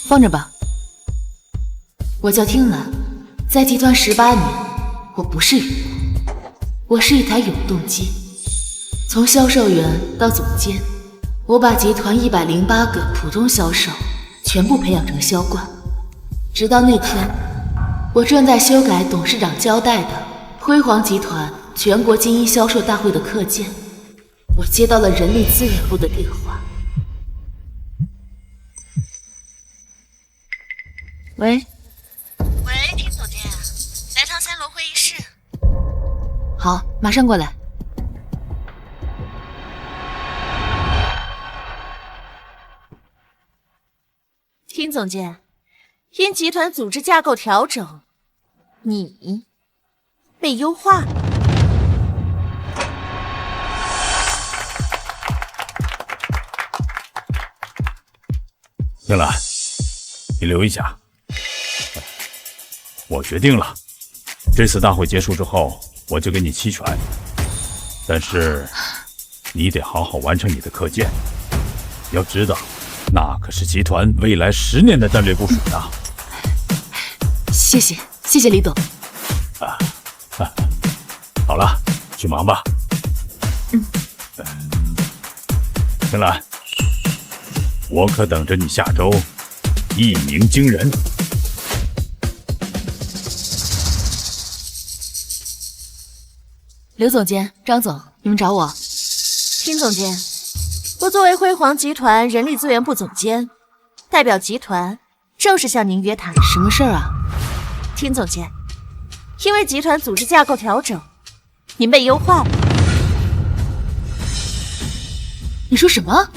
放着吧。我叫听兰，在集团18年，我不是员工，我是一台永动机。从销售员到总监，我把集团108个普通销售全部培养成销冠。直到那天，我正在修改董事长交代的辉煌集团全国精英销售大会的课件，我接到了人力资源部的电话。喂，听总监，来趟3楼会议室。好，马上过来。听总监，因集团组织架构调整，你被优化。听兰，你留一下。我决定了，这次大会结束之后，我就给你期权。但是，你得好好完成你的课件。要知道，那可是集团未来10年的战略部署呢。谢谢李董。好了，去忙吧。青兰，我可等着你下周一鸣惊人。刘总监、张总，你们找我？听总监，我作为辉煌集团人力资源部总监，代表集团正式向您约谈。什么事儿啊？听总监，因为集团组织架构调整，您被优化了。你说什么？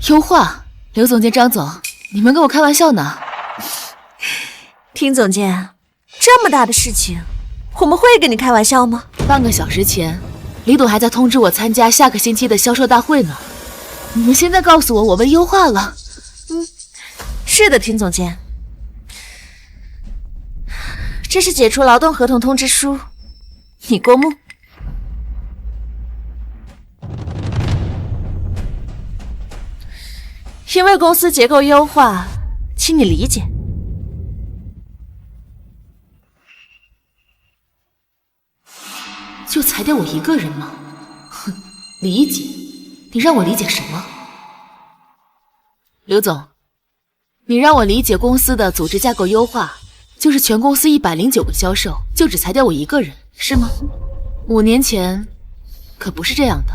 优化？刘总监、张总，你们跟我开玩笑呢？听总监，这么大的事情，我们会跟你开玩笑吗？半个小时前，李董还在通知我参加下个星期的销售大会呢。你们现在告诉我被优化了？是的，听总监，这是解除劳动合同通知书，你过目。因为公司结构优化，请你理解。就裁掉我一个人吗？哼，理解？你让我理解什么？刘总，你让我理解公司的组织架构优化，就是全公司109个销售就只裁掉我一个人，是吗？5年前可不是这样的。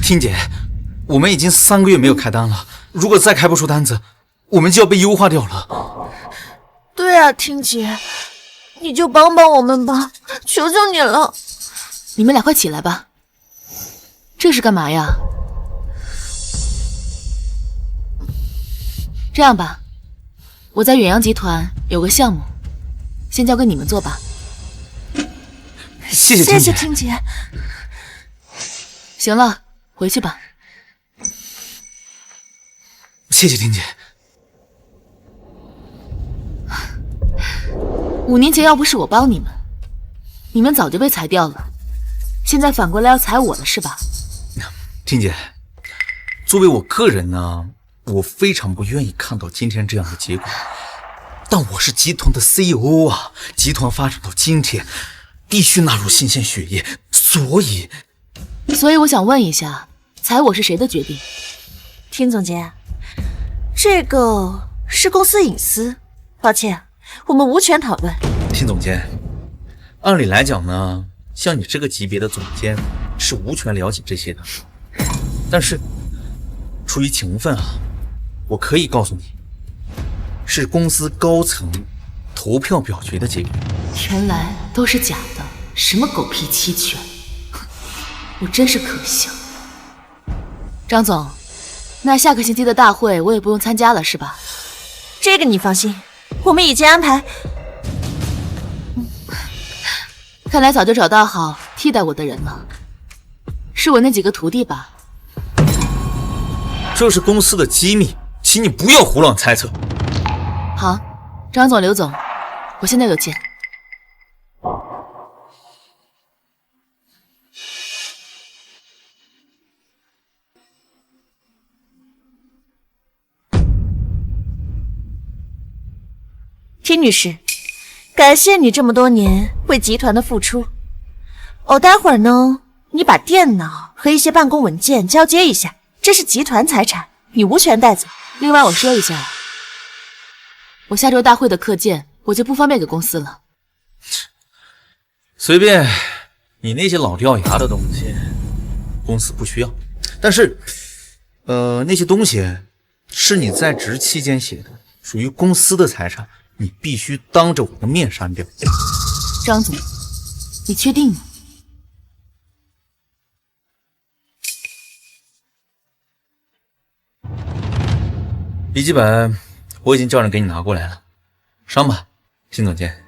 听姐，我们已经3个月没有开单了，如果再开不出单子，我们就要被优化掉了。对啊，听姐，你就帮帮我们吧，求求你了。你们俩快起来吧。这是干嘛呀？这样吧，我在远洋集团有个项目，先交给你们做吧。谢谢听姐。谢谢听姐。行了，回去吧。谢谢听姐。5年前要不是我帮你们，你们早就被裁掉了。现在反过来要裁我了是吧？听姐，作为我个人呢，我非常不愿意看到今天这样的结果。但我是集团的 CEO 啊，集团发展到今天，必须纳入新鲜血液，所以我想问一下，裁我是谁的决定？听总监，这个是公司隐私，抱歉，我们无权讨论。听总监，按理来讲呢，像你这个级别的总监是无权了解这些的。但是出于情分啊，我可以告诉你，是公司高层投票表决的结果。原来都是假的，什么狗屁期权，我真是可笑。张总，那下个星期的大会我也不用参加了是吧？这个你放心，我们已经安排。看来早就找到好替代我的人了，是我那几个徒弟吧？这是公司的机密，请你不要胡乱猜测。好，张总、刘总，我现在就见。听女士，感谢你这么多年为集团的付出。待会儿呢，你把电脑和一些办公文件交接一下，这是集团财产，你无权带走。另外我说一下，我下周大会的课件我就不方便给公司了。随便，你那些老掉牙的东西，公司不需要。但是，那些东西是你在职期间写的，属于公司的财产，你必须当着我的面删掉。张总，你确定吗？笔记本我已经叫人给你拿过来了，上吧，辛总监。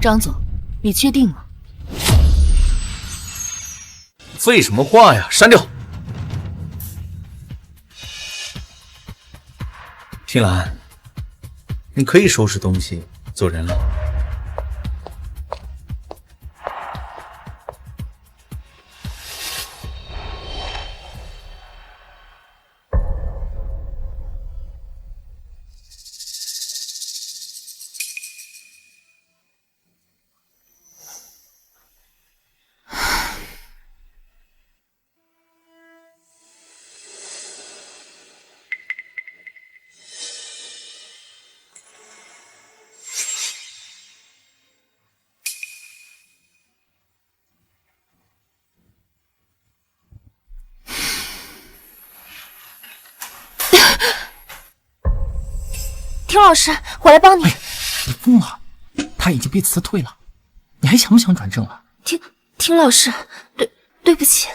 张总，你确定吗？废什么话呀，删掉。听兰，你可以收拾东西走人了。听老师，我来帮你。你疯了？他已经被辞退了，你还想不想转正了？听老师，对不起。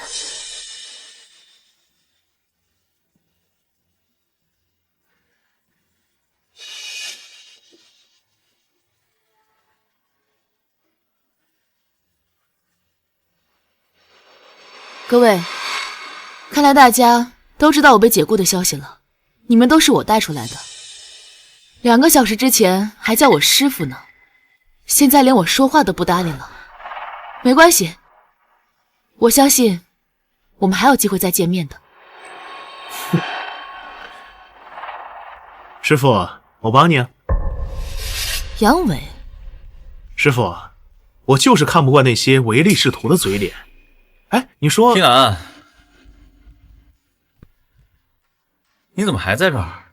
各位，看来大家都知道我被解雇的消息了。你们都是我带出来的，2个小时之前还叫我师傅呢，现在连我说话都不搭理了。没关系，我相信我们还有机会再见面的。师傅，我帮你啊。杨伟，师傅，我就是看不惯那些唯利是图的嘴脸。哎，你说，听兰，你怎么还在这儿？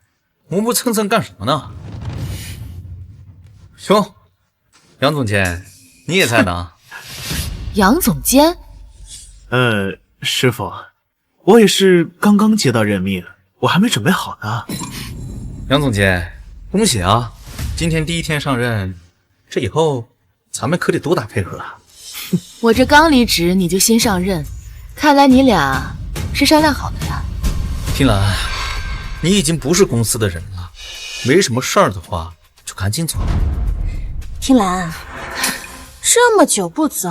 磨磨蹭蹭干什么呢？哟，杨总监，你也在呢？杨总监？师傅，我也是刚刚接到任命，我还没准备好呢。杨总监，恭喜啊！今天第1天上任，这以后咱们可得多打配合啊。我这刚离职你就先上任，看来你俩是商量好的呀。听兰，你已经不是公司的人了，没什么事儿的话就赶紧走。听兰，这么久不走，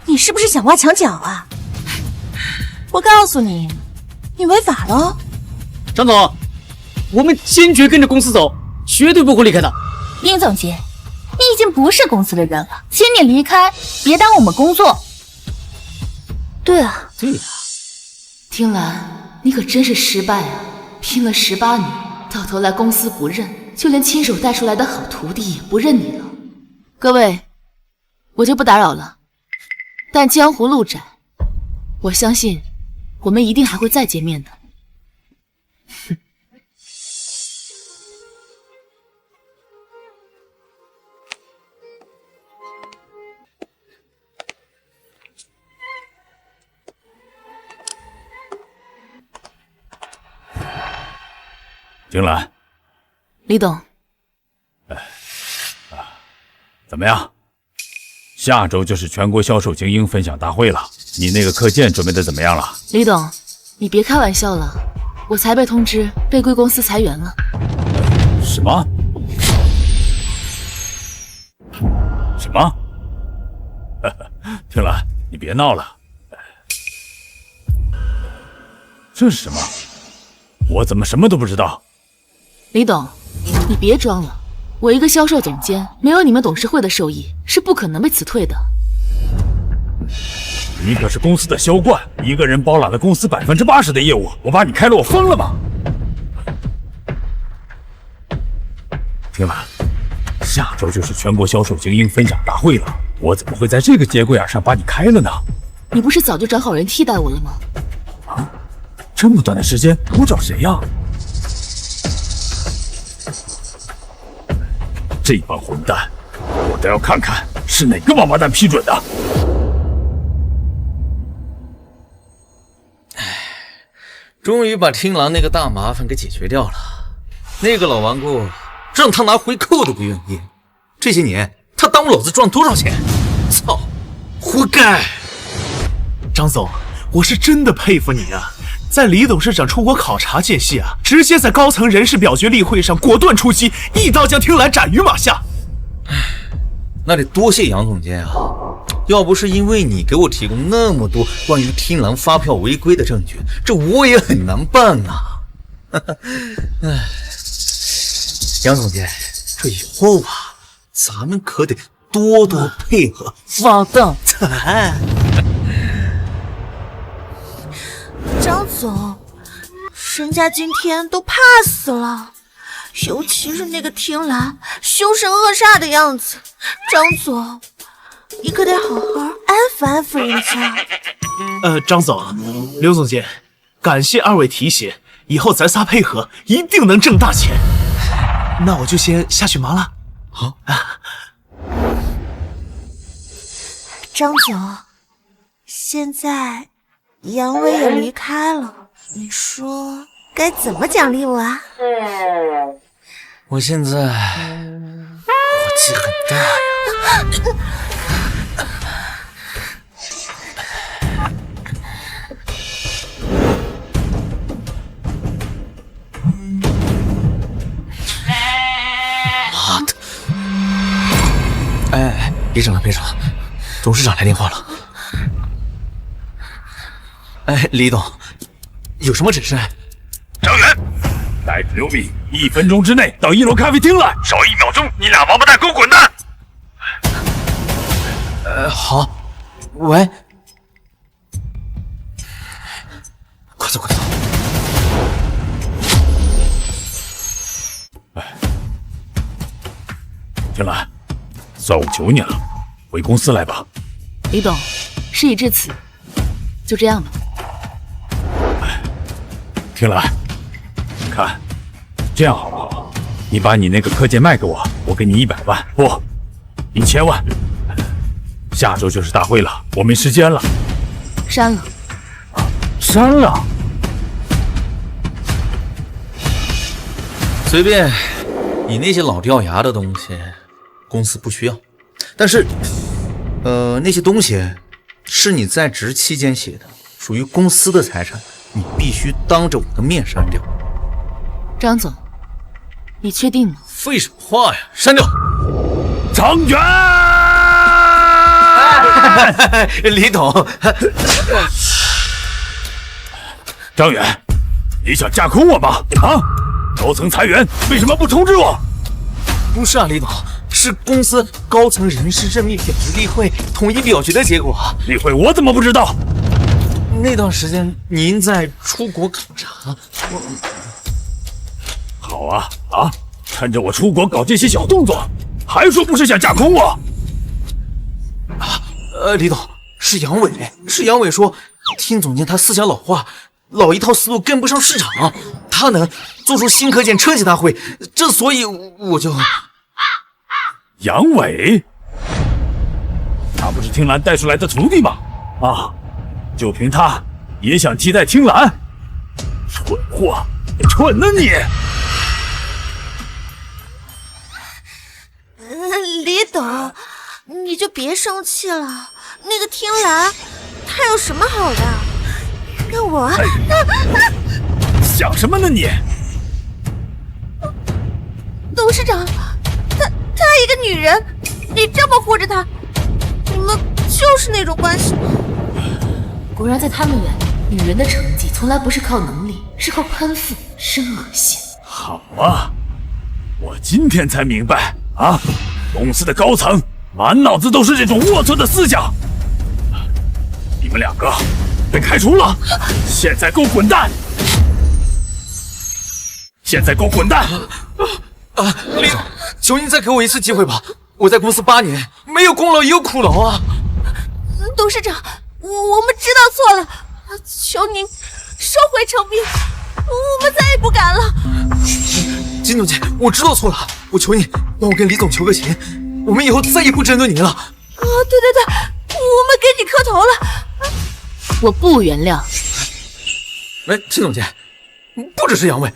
你是不是想挖墙脚啊？我告诉你，你违法了。张总，我们坚决跟着公司走，绝对不会离开的。殷总监，你已经不是公司的人了，请你离开，别耽误我们工作。对啊，对呀，听兰，你可真是失败啊！拼了18年，到头来公司不认，就连亲手带出来的好徒弟也不认你了。各位，我就不打扰了。但江湖路窄，我相信我们一定还会再见面的。景兰，李董，怎么样？下周就是全国销售精英分享大会了，你那个课件准备的怎么样了？李董，你别开玩笑了，我才被通知被贵公司裁员了。什么？什么？听兰，你别闹了。这是什么？我怎么什么都不知道？李董，你别装了，我一个销售总监，没有你们董事会的授意，是不可能被辞退的。你可是公司的销冠，一个人包揽了公司80%的业务，我把你开了，我疯了吗？听了，下周就是全国销售精英分享大会了，我怎么会在这个节骨眼上把你开了呢？你不是早就找好人替代我了吗？啊，这么短的时间，我找谁呀？这帮混蛋，我倒要看看是哪个王八蛋批准的。终于把听狼那个大麻烦给解决掉了。那个老顽固，让他拿回扣都不愿意。这些年他耽误老子赚多少钱？操，活该！张总，我是真的佩服你啊！在李董事长出国考察间隙啊，直接在高层人事表决例会上果断出击，一刀将听兰斩于马下。那得多谢杨总监啊！要不是因为你给我提供那么多关于听兰发票违规的证据，这我也很难办啊！杨总监，这以后啊，咱们可得多多配合，发大财！张总，人家今天都怕死了，尤其是那个听兰凶神恶煞的样子。张总，你可得好好安抚安抚人家。张总，刘总监，感谢二位提携，以后咱仨配合，一定能挣大钱。那我就先下去忙了。好啊，张总，现在杨伟也离开了，你说该怎么奖励我啊？我现在火气很大呀。妈的！哎，别整了，别整了，董事长来电话了。哎，李董，有什么指示？张远，带着刘敏1分钟之内到1楼咖啡厅来，少1秒钟，你俩王八蛋给我滚蛋！好。喂，快走快走！听兰，算我求你了，回公司来吧。李董，事已至此，就这样吧。听兰，看，这样好不好？你把你那个课件卖给我，我给你100万，不，1000万。下周就是大会了，我没时间了。删了。删了？随便，你那些老掉牙的东西，公司不需要。但是，那些东西是你在职期间写的，属于公司的财产，你必须当着我的面删掉。张总，你确定吗？废什么话呀！删掉。张远，李董，张远，你想架空我吗？啊！高层裁员，为什么不通知我？不是啊，李董，是公司高层人事任命表决例会统一表决的结果。例会我怎么不知道？那段时间您在出国考察，好啊啊！趁着我出国搞这些小动作，还说不是想架空我？李董，是杨伟说，听总监他思想老化，老一套思路跟不上市场，他能做出新课件车企大会，这所以我就……杨伟，他不是听兰带出来的徒弟吗？啊，就凭他也想替代听兰，蠢货，蠢呢你！李董，你就别生气了。那个听兰，他有什么好的？那我……想什么呢你？董事长，她一个女人，你这么护着她，你们就是那种关系吗？果然在他们眼里，女人的成绩从来不是靠能力，是靠攀附，真恶心。好啊，我今天才明白啊，公司的高层满脑子都是这种龌龊的思想。你们两个被开除了，现在给我滚蛋！现在给我滚蛋！李总，求您再给我一次机会吧！我在公司8年，没有功劳也有苦劳啊！董事长，我们知道错了，求您收回成命，我们再也不敢了。金总监，我知道错了，我求你帮我跟李总求个情，我们以后再也不针对您了。对，我们给你磕头了。我不原谅。哎，金总监，不只是杨伟，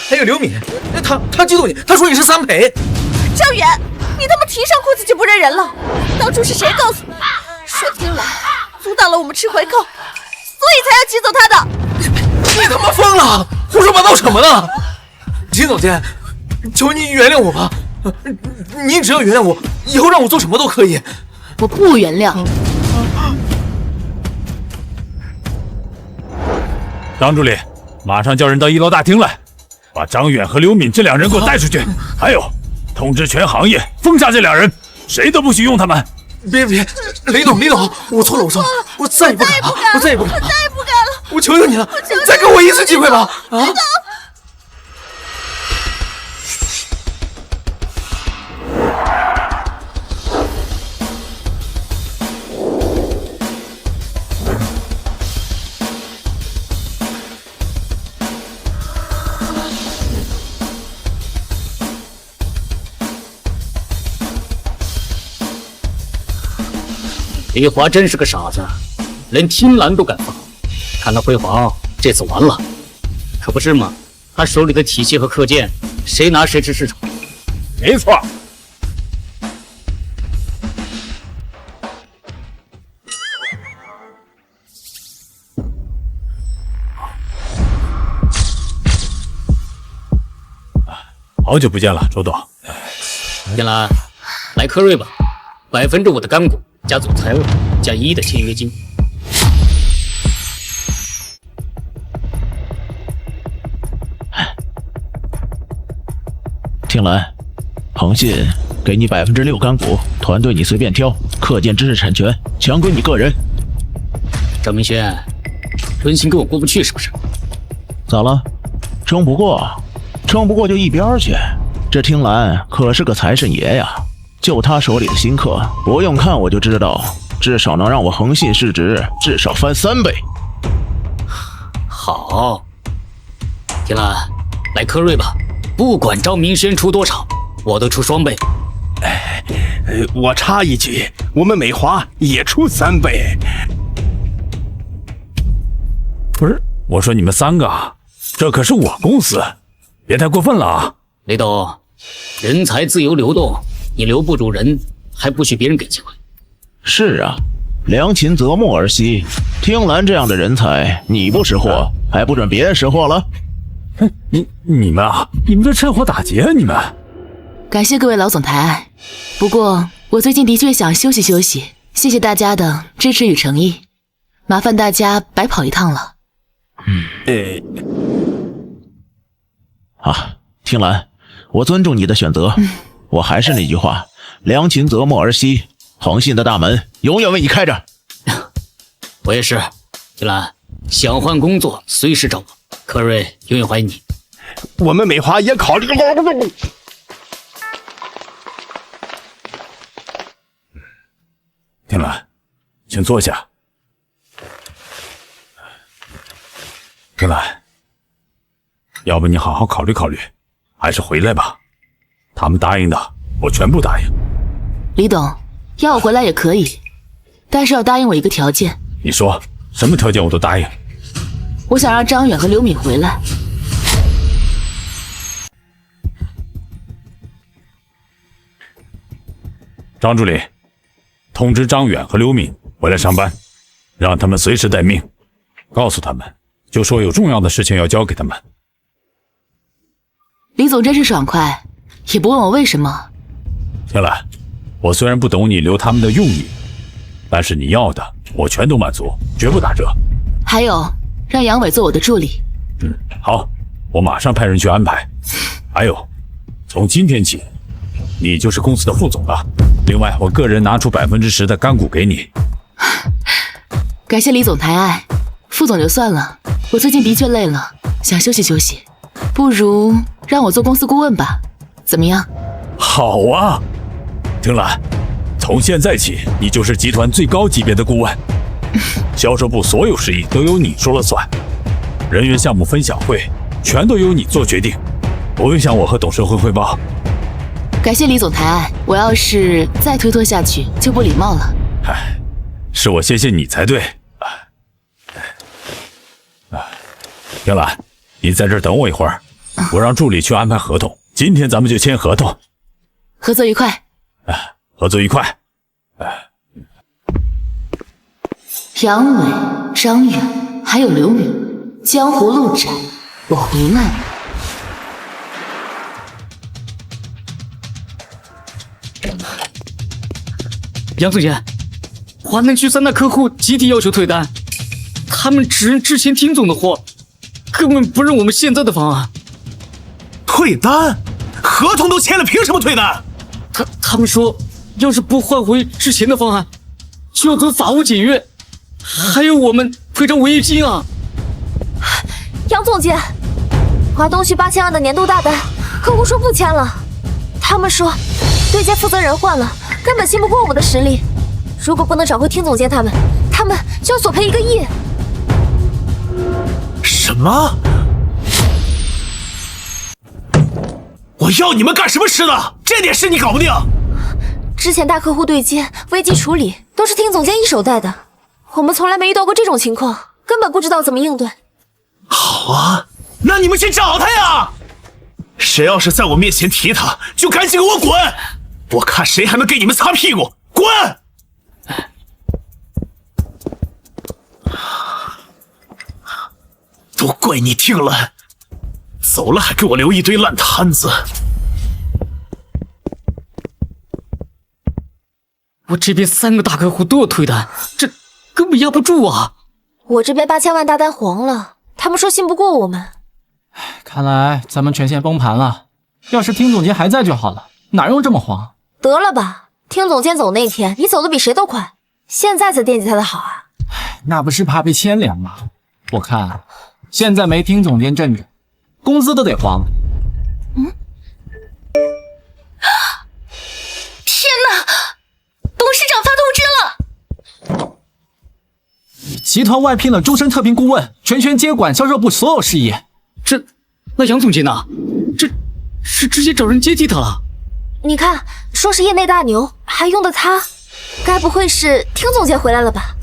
还有刘敏，他激动你，他说你是3陪。张远，你他妈提上裤子就不认人了！当初是谁告诉你说听兰阻挡了我们吃回扣，所以才要挤走他的？你他妈疯了！胡说八道什么呢？金总监，求您原谅我吧。您只要原谅我，以后让我做什么都可以。我不原谅。张助理，马上叫人到1楼大厅来，把张远和刘敏这2人给我带出去。还有，通知全行业封杀这2人，谁都不许用他们。别，李总，我错了，我再也不敢了，我再也不敢了，我求求你了，再给我一次机会吧！啊！李华真是个傻子，连听兰都敢放。看来辉煌这次完了，可不是吗？他手里的体系和课件，谁拿谁吃市场。没错。好久不见了，周董。天兰，来科瑞吧，5%的干股加总财务加1的签约金。听兰，恒信给你6%干股，团队你随便挑，课件知识产权全归你个人。张明轩，温馨跟我过不去是不是？咋了？争不过就一边去。这听兰可是个财神爷呀，就他手里的新客，不用看我就知道，至少能让我恒信市值至少翻3倍。好，听兰，来科瑞吧，不管张明轩出多少，我都出2倍。我插一句，我们美华也出3倍。不是，我说你们3个，这可是我公司，别太过分了啊！雷董，人才自由流动，你留不住人，还不许别人给机会。是啊，良禽择木而栖，听兰这样的人才，你不识货，还不准别人识货了？哼，你们啊，你们这趁火打劫，你们！感谢各位老总抬爱，不过我最近的确想休息休息，谢谢大家的支持与诚意，麻烦大家白跑一趟了。听兰，我尊重你的选择，我还是那句话，良禽择木而栖，恒信的大门永远为你开着。我也是，听兰，想换工作随时找我，科瑞永远欢迎你。我们美华也考虑。听兰，请坐下。听兰，要不你好好考虑考虑，还是回来吧。他们答应的，我全部答应。李董，要我回来也可以，但是要答应我一个条件。你说什么条件我都答应。我想让张远和刘敏回来。张助理，通知张远和刘敏回来上班，让他们随时待命。告诉他们，就说有重要的事情要交给他们。李总真是爽快，也不问我为什么。听兰，我虽然不懂你留他们的用意，但是你要的我全都满足，绝不打折。还有，让杨伟做我的助理。好，我马上派人去安排。还有，从今天起，你就是公司的副总了。另外，我个人拿出10%的干股给你。感谢李总抬爱，副总就算了，我最近的确累了，想休息休息，不如让我做公司顾问吧，怎么样？好啊，听兰，从现在起，你就是集团最高级别的顾问，销售部所有事宜都由你说了算，人员项目分享会全都由你做决定，不用向我和董事会汇报。感谢李总抬爱，我要是再推脱下去就不礼貌了。唉，是我谢谢你才对。听兰，你在这儿等我一会儿，我让助理去安排合同，今天咱们就签合同。合作愉快。合作愉快。杨伟、张远还有刘敏，江湖路窄，我回来了。杨总监，华南区3大客户集体要求退单，他们只认之前听总的货，根本不认我们现在的方案。退单？合同都签了，凭什么退单？他们说，要是不换回之前的方案，就要走法务检阅，还有我们赔偿违约金啊！杨总监，华东区8000万的年度大单，客户说不签了。他们说，对接负责人换了，根本信不过我们的实力。如果不能找回听总监他们就要索赔1个亿。什么？我要你们干什么吃的？这点事你搞不定？之前大客户对接、危机处理都是听总监一手带的，我们从来没遇到过这种情况，根本不知道怎么应对。好啊，那你们去找他呀！谁要是在我面前提他，就赶紧给我滚！我看谁还能给你们擦屁股！滚！都怪你听了，走了还给我留一堆烂摊子。我这边3个大客户都要退单，这根本压不住啊！我这边8000万大单黄了，他们说信不过我们。看来咱们全线崩盘了。要是听总监还在就好了，哪用这么慌？得了吧，听总监走那天，你走的比谁都快，现在才惦记他的好啊！那不是怕被牵连吗？我看现在没听总监镇着，公司都得黄了。天哪！董事长发通知了，集团外聘了终身特聘顾问，全权接管销售部所有事宜。那杨总监呢？这是直接找人接替他了。你看，说是业内大牛，还用的他，该不会是听总监回来了吧？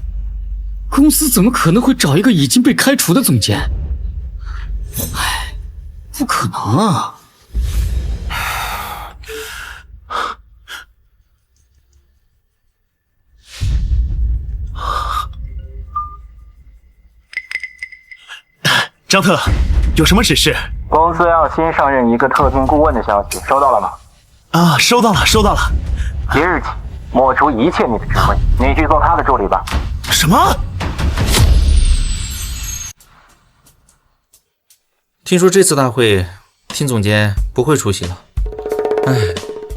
公司怎么可能会找一个已经被开除的总监？唉，不可能啊！张特，有什么指示？公司要新上任一个特聘顾问的消息，收到了吗？啊，收到了，收到了。即日起，抹除一切你的职位，你去做他的助理吧。什么？听说这次大会，听总监不会出席了。唉，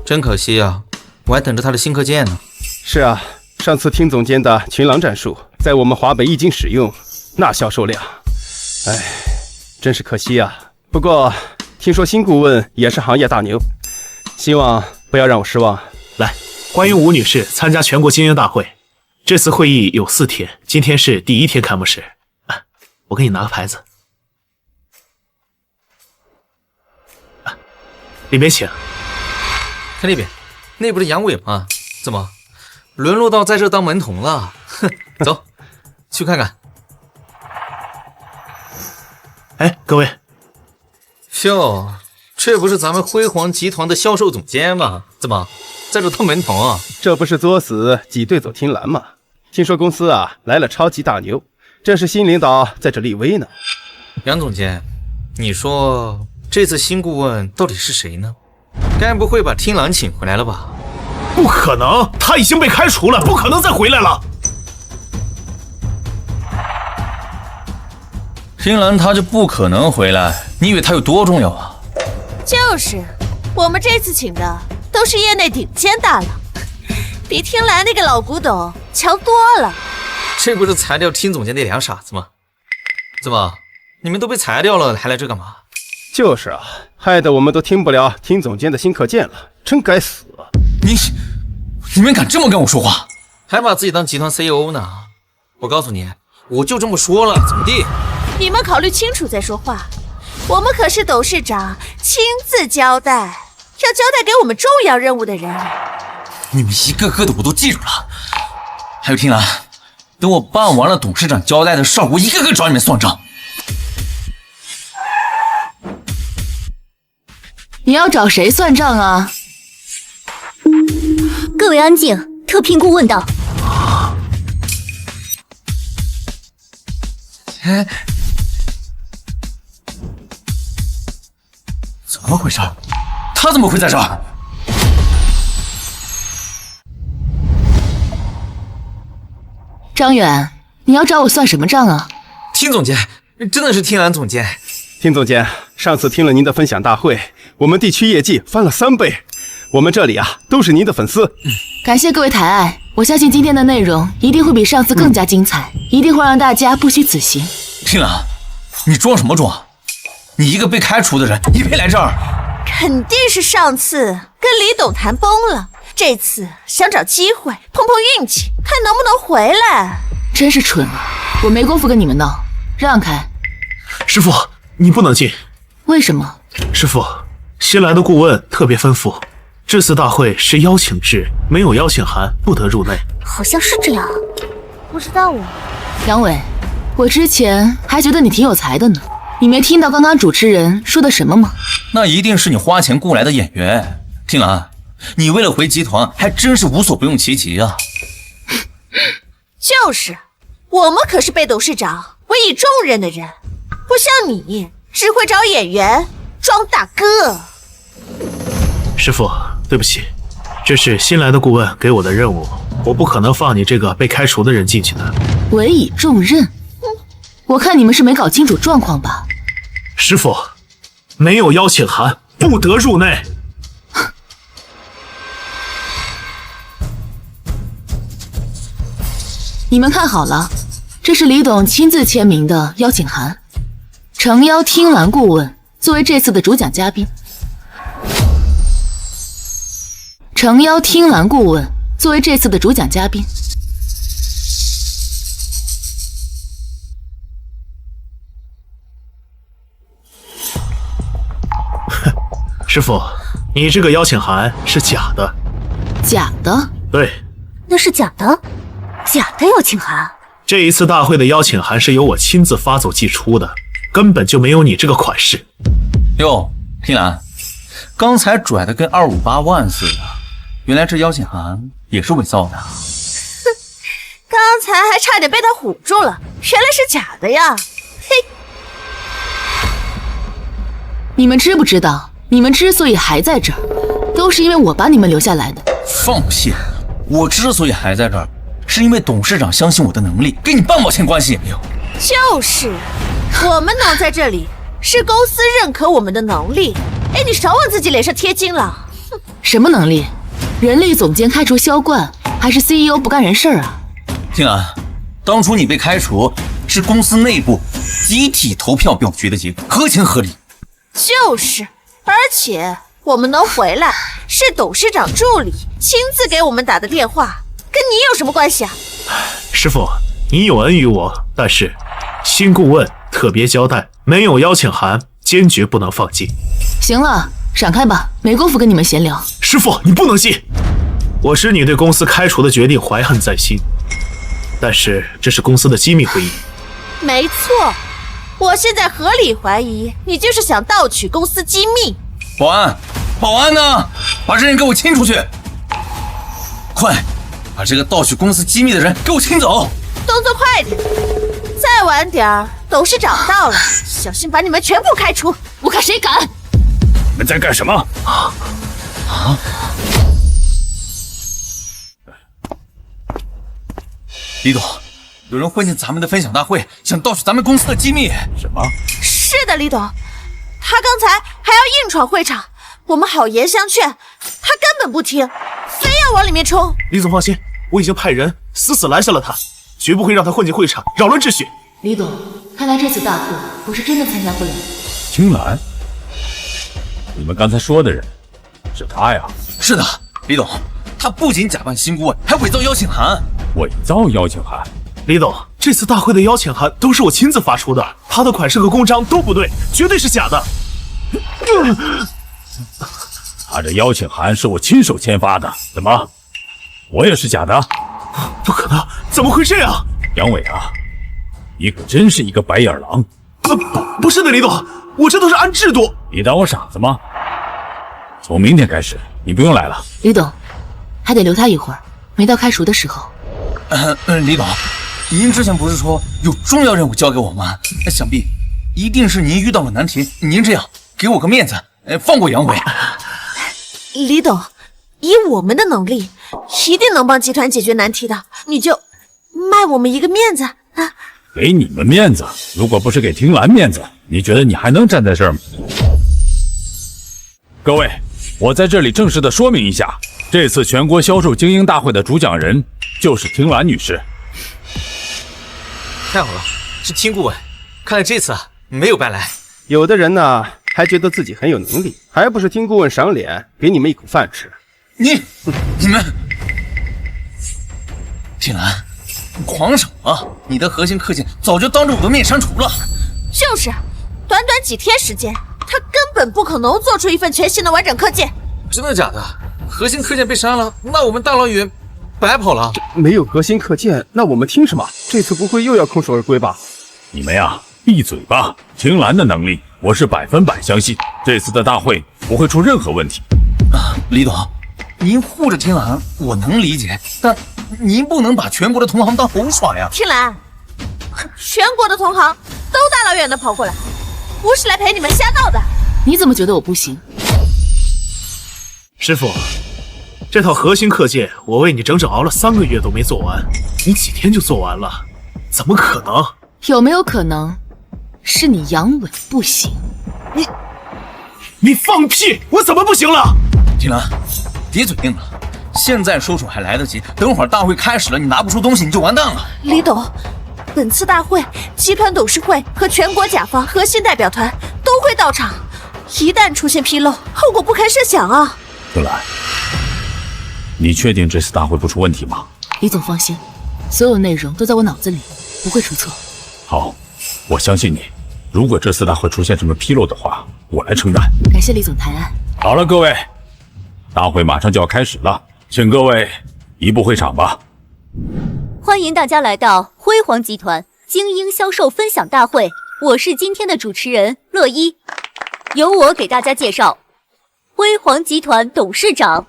真可惜啊，我还等着他的新课件呢。是啊，上次听总监的群狼战术，在我们华北一经使用，那销售量，唉，真是可惜啊。不过听说新顾问也是行业大牛，希望不要让我失望。来，欢迎吴女士参加全国精英大会。这次会议有4天，今天是第1天开幕式。我给你拿个牌子。里面请。看那边，那不是杨伟吗？怎么沦落到在这当门童了？哼，走，去看看。哎，各位，哟，这不是咱们辉煌集团的销售总监吗？怎么在这当门童啊？这不是作死挤兑走听蓝吗？听说公司啊来了超级大牛，正是新领导在这立威呢。杨总监，你说这次新顾问到底是谁呢？该不会把听蓝请回来了吧？不可能，他已经被开除了，不可能再回来了。听蓝他就不可能回来，你以为他有多重要啊？就是，我们这次请的都是业内顶尖大佬，比听蓝那个老古董强多了。这不是裁掉听总监那两傻子吗？怎么，你们都被裁掉了，还来这干嘛？就是啊，害得我们都听不了听总监的新课件了，真该死啊！你们敢这么跟我说话，还把自己当集团 CEO 呢？我告诉你，我就这么说了，怎么地？你们考虑清楚再说话。我们可是董事长亲自交代，要交代给我们重要任务的人。你们一个个的我都记住了。还有听兰，等我办完了董事长交代的事儿，我一个个找你们算账。你要找谁算账啊？各位安静，特聘顾问道。怎么回事？他怎么会在这儿？张远，你要找我算什么账啊？听总监，真的是听兰总监。听总监，上次听了您的分享大会，我们地区业绩翻了3倍。我们这里啊，都是您的粉丝。感谢各位抬爱，我相信今天的内容一定会比上次更加精彩，一定会让大家不虚此行。听兰，你装什么装？你一个被开除的人，你配来这儿？肯定是上次跟李董谈崩了，这次想找机会碰碰运气，看能不能回来。真是蠢啊！我没工夫跟你们闹，让开。师傅，你不能进。为什么？师傅，新来的顾问特别吩咐，这次大会是邀请制，没有邀请函不得入内。好像是这样，不知道啊。杨伟，我之前还觉得你挺有才的呢，你没听到刚刚主持人说的什么吗？那一定是你花钱雇来的演员。听兰，你为了回集团，还真是无所不用其极啊。就是，我们可是被董事长委以重任的人，不像你只会找演员装大哥。师傅，对不起，这是新来的顾问给我的任务，我不可能放你这个被开除的人进去的。委以重任？我看你们是没搞清楚状况吧。师傅，没有邀请函不得入内。你们看好了，这是李董亲自签名的邀请函，诚邀听兰顾问作为这次的主讲嘉宾。诚邀听兰顾问作为这次的主讲嘉宾。师傅，你这个邀请函是假的。假的？对。那是假的？假的邀请函？这一次大会的邀请函是由我亲自发走寄出的，根本就没有你这个款式。哟，听兰，刚才拽的跟258万似的，原来这邀请函也是伪造的。刚才还差点被他唬住了，原来是假的呀！嘿，你们知不知道，你们之所以还在这儿，都是因为我把你们留下来的。放屁！我之所以还在这儿，是因为董事长相信我的能力，跟你半毛钱关系也没有。就是，我们能在这里，是公司认可我们的能力。哎，你少往自己脸上贴金了。什么能力？人力总监开除萧冠，还是 CEO 不干人事啊？听兰，当初你被开除是公司内部集体投票表决的结果，合情合理。就是，而且我们能回来，是董事长助理亲自给我们打的电话，跟你有什么关系啊？师傅，你有恩于我，但是新顾问特别交代，没有邀请函，坚决不能放进。行了，闪开吧，没工夫跟你们闲聊。师傅，你不能进！我知你对公司开除的决定怀恨在心，但是这是公司的机密会议。没错，我现在合理怀疑你就是想盗取公司机密。保安，保安呢？把这人给我清出去！快，把这个盗取公司机密的人给我清走！动作快点，再晚点儿，董事长到了，小心把你们全部开除！我看谁敢！你们在干什么？啊！李董，有人混进咱们的分享大会，想盗取咱们公司的机密。什么？是的，李董，他刚才还要硬闯会场，我们好言相劝，他根本不听，非要往里面冲。李总放心，我已经派人死拦下了他，绝不会让他混进会场，扰乱秩序。李董，看来这次大会我是真的参加不了。青兰，你们刚才说的人是他呀？是的，李董，他不仅假扮新顾问，还伪造邀请函。伪造邀请函？李董，这次大会的邀请函都是我亲自发出的，他的款式和公章都不对，绝对是假的。他这邀请函是我亲手签发的，怎么，我也是假的？不可能，怎么会这样？杨伟啊，你可真是一个白眼狼！不是的，李董，我这都是按制度。你当我傻子吗？从明天开始，你不用来了。李董，还得留他一会儿，没到开除的时候。李董，您之前不是说有重要任务交给我吗？想必一定是您遇到了难题，您这样给我个面子，放过杨伟。李董，以我们的能力，一定能帮集团解决难题的，你就卖我们一个面子啊！给你们面子，如果不是给听兰面子，你觉得你还能站在这儿吗？各位，我在这里正式的说明一下，这次全国销售精英大会的主讲人就是听兰女士。太好了，是听顾问，看来这次没有白来。有的人呢，还觉得自己很有能力，还不是听顾问赏脸，给你们一口饭吃。你们，听兰，你狂什么？你的核心课件早就当着我的面删除了。就是，短短几天时间，他根本不可能做出一份全新的完整课件。真的假的？核心课件被删了，那我们大老远白跑了。没有核心课件，那我们听什么？这次不会又要空手而归吧？你们呀，闭嘴吧！听兰的能力，我是100%相信，这次的大会不会出任何问题。李董，您护着听兰，我能理解，但您不能把全国的同行当猴耍呀！听兰，全国的同行都大老远的跑过来，不是来陪你们瞎闹的。你怎么觉得我不行？师傅，这套核心课件我为你整整熬了3个月都没做完，你几天就做完了，怎么可能？有没有可能是你杨伟不行？你放屁！我怎么不行了？听兰，别嘴硬了，现在收手还来得及，等会儿大会开始了，你拿不出东西你就完蛋了。李董，本次大会集团董事会和全国甲方核心代表团都会到场，一旦出现纰漏，后果不堪设想啊！听兰，你确定这次大会不出问题吗？李总放心，所有内容都在我脑子里，不会出错。好，我相信你。如果这次大会出现什么纰漏的话，我来承担。感谢李总抬案。好了，各位，大会马上就要开始了，请各位移步会场吧。欢迎大家来到辉煌集团精英销售分享大会，我是今天的主持人乐一，由我给大家介绍辉煌集团董事长。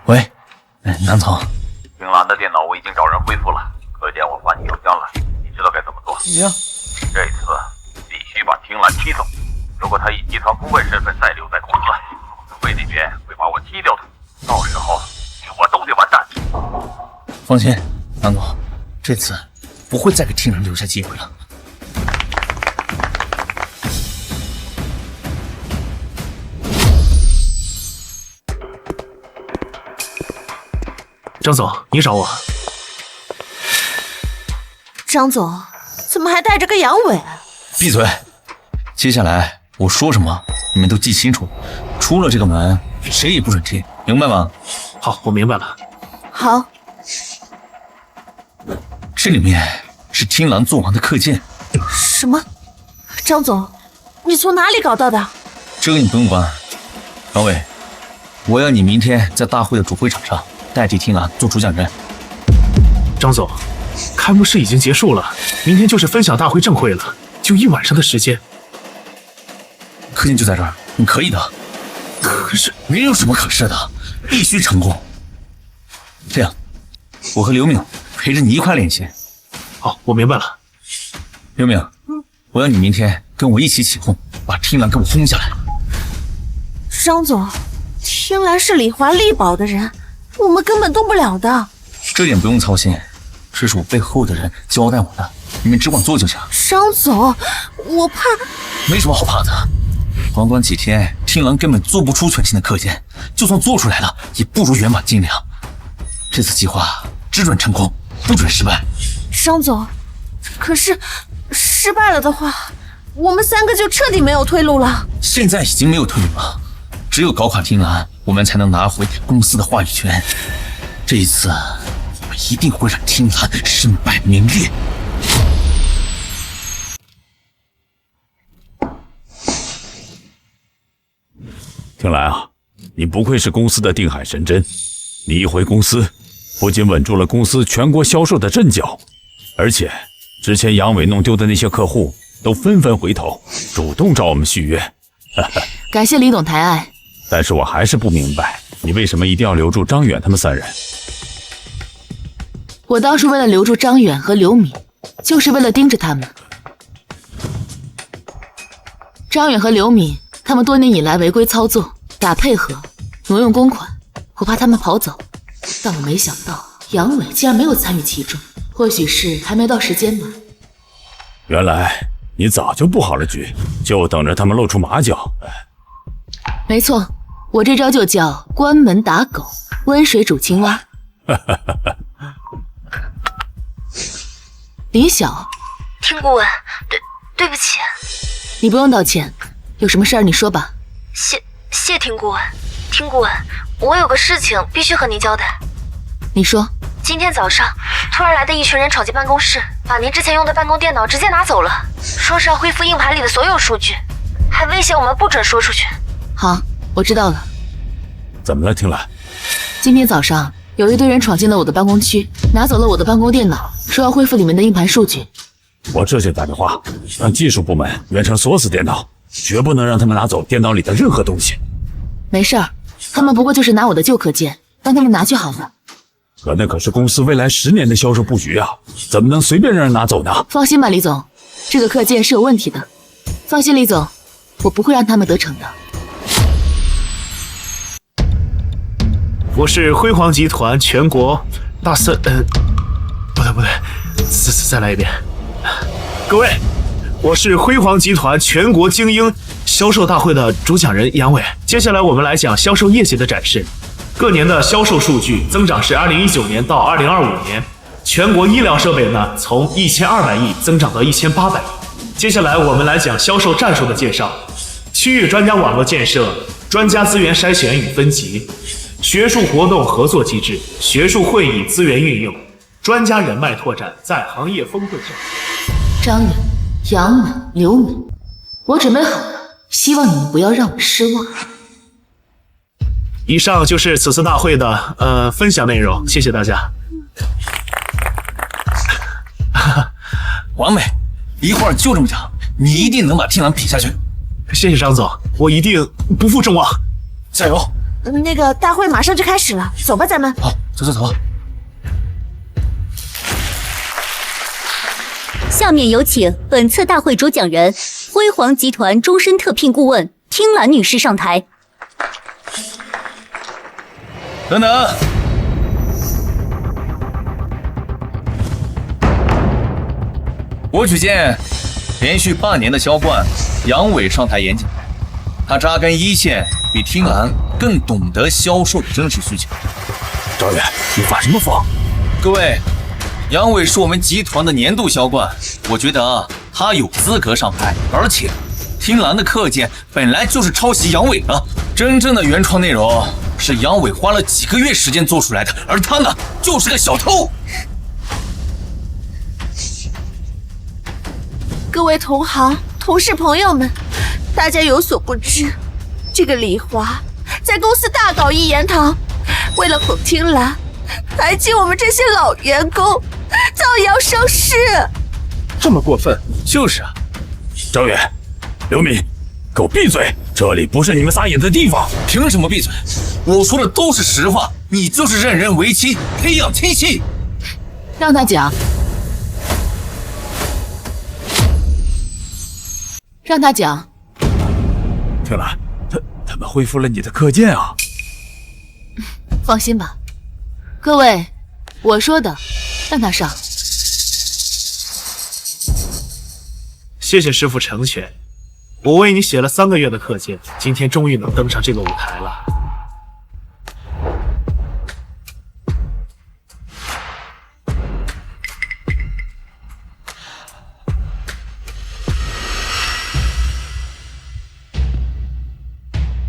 喂，南总，听兰的电脑我已经找人恢复了，课件我发你邮箱了，你知道该怎么做？你呀，这次必须把听兰踢走，如果他以集团顾问身份再留在公司，会那边会把我踢掉的，到时候我都得完蛋。放心，南总，这次不会再给听兰留下机会了。张总，你找我。张总，怎么还带着个杨伟？闭嘴！接下来我说什么，你们都记清楚，出了这个门，谁也不准进，明白吗？好，我明白了。好。这里面是听兰做完的课件。什么？张总，你从哪里搞到的？这个你不用管。张伟，我要你明天在大会的主会场上代替听兰做主讲人。张总，开幕式已经结束了，明天就是分享大会正会了，就1晚上的时间。课件就在这儿，你可以的。可是没有什么可是的，必须成功。这样，我和刘敏陪着你一块练习。好，我明白了。刘敏，我要你明天跟我一起起哄，把听兰给我轰下来。张总，听兰是李华力保的人，我们根本动不了的。这点不用操心，这是我背后的人交代我的，你们只管做就行。张总，我怕……没什么好怕的，短短几天，听兰根本做不出全新的课件，就算做出来了，也不如原版精良。这次计划只准成功，不准失败。商总，可是失败了的话，我们3个就彻底没有退路了。现在已经没有退路了，只有搞垮听兰，我们才能拿回公司的话语权。这一次，我们一定会让听兰身败名裂。听来啊，你不愧是公司的定海神针。你一回公司，不仅稳住了公司全国销售的阵脚，而且之前杨伟弄丢的那些客户都纷纷回头，主动找我们续约。感谢李董抬爱，但是我还是不明白，你为什么一定要留住张远他们3人？我当初为了留住张远和刘敏，就是为了盯着他们。张远和刘敏他们多年以来违规操作、打配合、挪用公款，我怕他们跑走，但我没想到杨伟竟然没有参与其中，或许是还没到时间吧。原来你早就布好了局，就等着他们露出马脚。没错，我这招就叫关门打狗，温水煮青蛙。李晓，听顾问，对不起。你不用道歉，有什么事儿你说吧。谢听顾问。听顾问，我有个事情必须和您交代。你说。今天早上突然来的一群人闯进办公室，把您之前用的办公电脑直接拿走了，说是要恢复硬盘里的所有数据，还威胁我们不准说出去。好，我知道了。怎么了，听兰？今天早上有一堆人闯进了我的办公区，拿走了我的办公电脑，说要恢复里面的硬盘数据。我这就打电话让技术部门远程锁死电脑，绝不能让他们拿走电脑里的任何东西。没事儿，他们不过就是拿我的旧课件，让他们拿去好了。可那可是公司未来10年的销售布局啊，怎么能随便让人拿走呢？放心吧，李总，这个课件是有问题的。放心，李总，我不会让他们得逞的。我是辉煌集团全国大森，不对，再来一遍。各位，我是辉煌集团全国精英销售大会的主讲人杨伟。接下来我们来讲销售业绩的展示。各年的销售数据增长是2019年到2025年，全国医疗设备呢从1200亿增长到1800亿。接下来我们来讲销售战术的介绍：区域专家网络建设、专家资源筛选与分级、学术活动合作机制、学术会议资源运用、专家人脉拓展，在行业峰会上。张远、杨伟、刘敏，我准备好了，希望你们不要让我失望。以上就是此次大会的分享内容，谢谢大家。完美，一会儿就这么讲，你一定能把听兰比下去。谢谢张总，我一定不负众望，加油！那个大会马上就开始了，走吧，咱们。好，走。下面有请本次大会主讲人辉煌集团终身特聘顾问听兰女士上台。等等，我举荐连续8年的销冠杨伟上台演讲。他扎根一线，比听兰更懂得销售的真实需求。张远，你发什么疯？各位，杨伟是我们集团的年度销冠，我觉得他有资格上台。而且，听兰的课件本来就是抄袭杨伟的，真正的原创内容是杨伟花了几个月时间做出来的，而他呢，就是个小偷。各位同行、同事朋友们，大家有所不知，这个李华在公司大搞一言堂，为了哄听兰，还请我们这些老员工造谣生事。这么过分？就是啊。张远、刘敏，给我闭嘴！这里不是你们撒野的地方。凭什么闭嘴？我说的都是实话，你就是任人唯亲，培养亲戚。让他讲。让他讲。听兰，他们恢复了你的课件啊！放心吧，各位，我说的，让他上。谢谢师傅成全，我为你写了3个月的课件，今天终于能登上这个舞台了。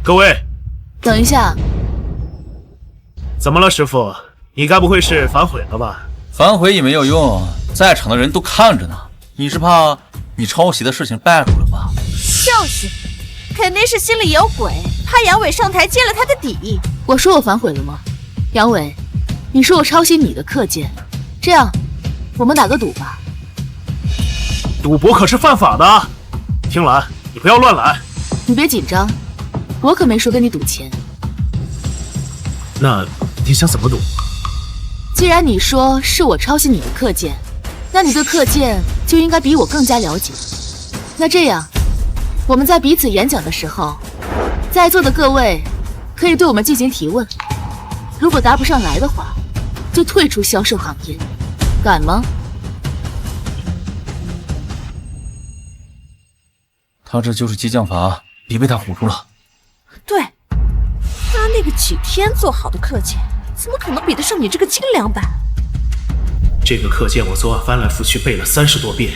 各位，等一下，怎么了，师傅？你该不会是反悔了吧？反悔也没有用，在场的人都看着呢。你是怕你抄袭的事情败露了吧？就是，肯定是心里有鬼，怕杨伟上台揭了他的底。我说我反悔了吗？杨伟，你说我抄袭你的课件，这样，我们打个赌吧。赌博可是犯法的，听兰，你不要乱来。你别紧张，我可没说跟你赌钱。那你想怎么赌？既然你说是我抄袭你的课件，那你对课件就应该比我更加了解。那这样，我们在彼此演讲的时候，在座的各位可以对我们进行提问。如果答不上来的话，就退出销售行业，敢吗？他这就是激将法，别被他唬住了。对，他那个几天做好的课件，怎么可能比得上你这个精良版？这个课件我昨晚翻来覆去背了30多遍，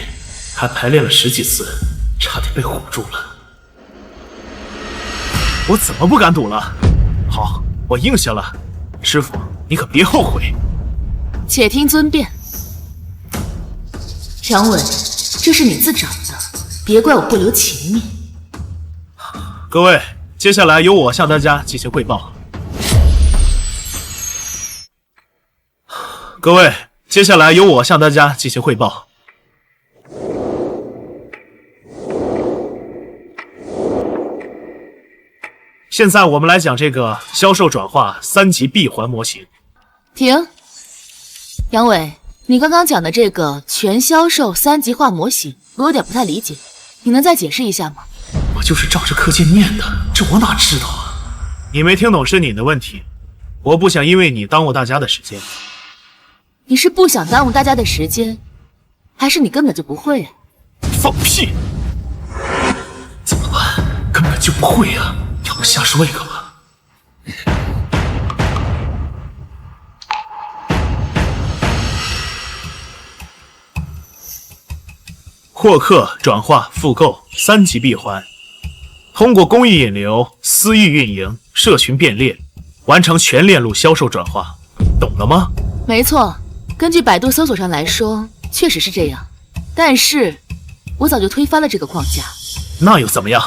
还排练了10几次，差点被唬住了。我怎么不敢赌了？好，我应下了。师傅，你可别后悔。且听尊便。杨伟，这是你自找的，别怪我不留情面。各位，接下来由我向大家进行汇报。各位，接下来由我向大家进行汇报。现在我们来讲这个销售转化3级闭环模型。停。杨伟，你刚刚讲的这个全销售3级化模型，我有点不太理解，你能再解释一下吗？我就是照着课件念的，这我哪知道啊？你没听懂是你的问题，我不想因为你耽误大家的时间。你是不想耽误大家的时间，还是你根本就不会啊？放屁！怎么办？根本就不会啊！要不瞎说一个吧。获客、转化、复购3级闭环，通过公益引流、私域运营、社群变链，完成全链路销售转化，懂了吗？没错，根据百度搜索上来说，确实是这样。但是，我早就推翻了这个框架。那又怎么样？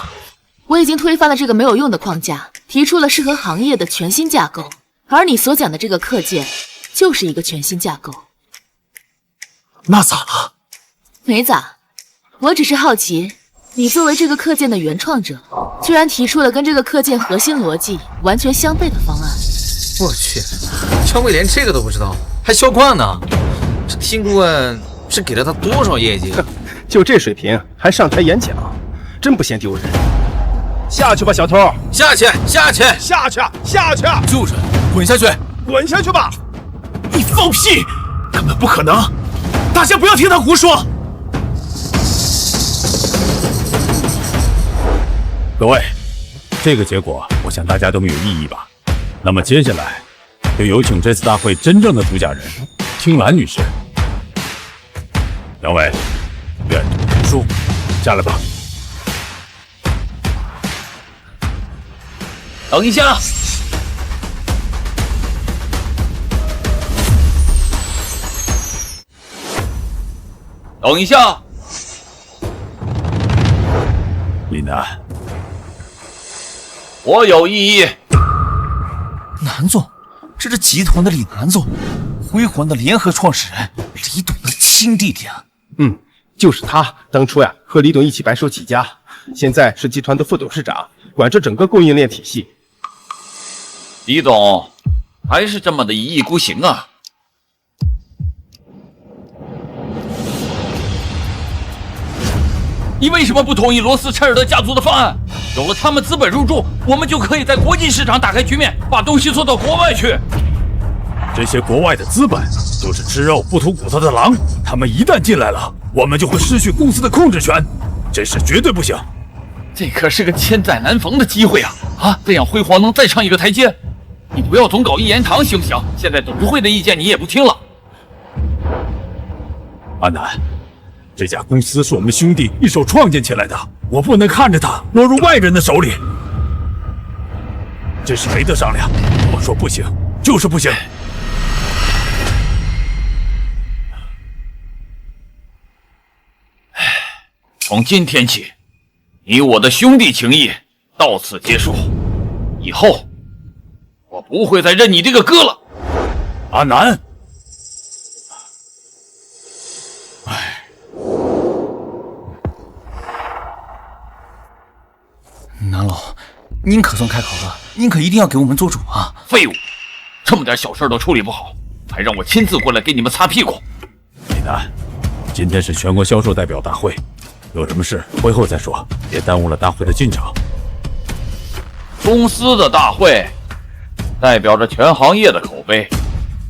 我已经推翻了这个没有用的框架，提出了适合行业的全新架构。而你所讲的这个课件，就是一个全新架构。那咋了？没咋，我只是好奇，你作为这个课件的原创者，居然提出了跟这个课件核心逻辑完全相悖的方案。我去，张伟连这个都不知道，还销冠呢？这听顾问是给了他多少业绩？就这水平还上台演讲，真不嫌丢人。下去吧，小偷！下去，下去，下去，下去！就是，滚下去，滚下去吧！你放屁！根本不可能！大家不要听他胡说！各位，这个结果我想大家都没有异议吧？那么接下来就有请这次大会真正的主讲人青兰女士。杨伟，愿赌服输，下来吧。等一下，等一下，李楠，我有异议。南总，这是集团的李南总，辉煌的联合创始人，李董的亲弟弟啊。就是他，当初呀和李董一起白手起家，现在是集团的副董事长，管着整个供应链体系。李总还是这么的一意孤行啊！你为什么不同意罗斯柴尔德家族的方案？有了他们资本入驻，我们就可以在国际市场打开局面，把东西做到国外去。这些国外的资本就是吃肉不吐骨头的狼，他们一旦进来了，我们就会失去公司的控制权，这是绝对不行。这可是个千载难逢的机会啊！这样辉煌能再上一个台阶。你不要总搞一言堂行不行？现在董事会的意见你也不听了。安南，这家公司是我们兄弟一手创建起来的，我不能看着它落入外人的手里。这事没得商量。我说不行，就是不行。从今天起，你我的兄弟情谊到此结束。以后，我不会再认你这个哥了。阿南，南老，您可算开口了，您可一定要给我们做主啊！废物，这么点小事都处理不好，还让我亲自过来给你们擦屁股。李楠，今天是全国销售代表大会，有什么事会后再说，别耽误了大会的进程。公司的大会代表着全行业的口碑，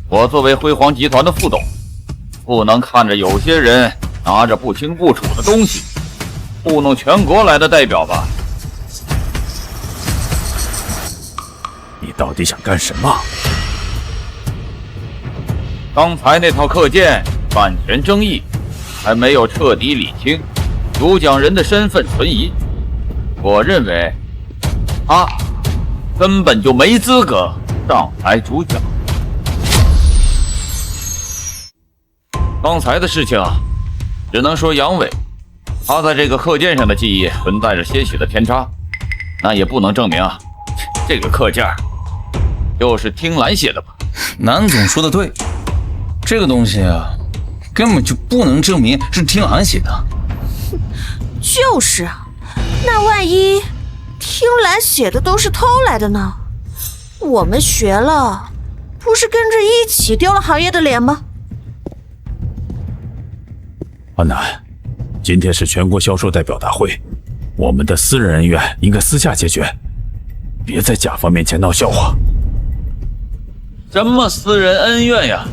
我作为辉煌集团的副董，不能看着有些人拿着不清不楚的东西糊弄全国来的代表吧？你到底想干什么？刚才那套课件版权争议还没有彻底理清，主讲人的身份存疑，我认为他根本就没资格上台主讲。刚才的事情只能说杨伟他在这个课件上的记忆存在着些许的偏差，那也不能证明这个课件就是听兰写的吧？南总说的对，这个东西啊，根本就不能证明是听兰写的。就是啊，那万一听兰写的都是偷来的呢？我们学了，不是跟着一起丢了行业的脸吗？阿南，今天是全国销售代表大会，我们的私人恩怨应该私下解决，别在甲方面前闹笑话。什么私人恩怨呀，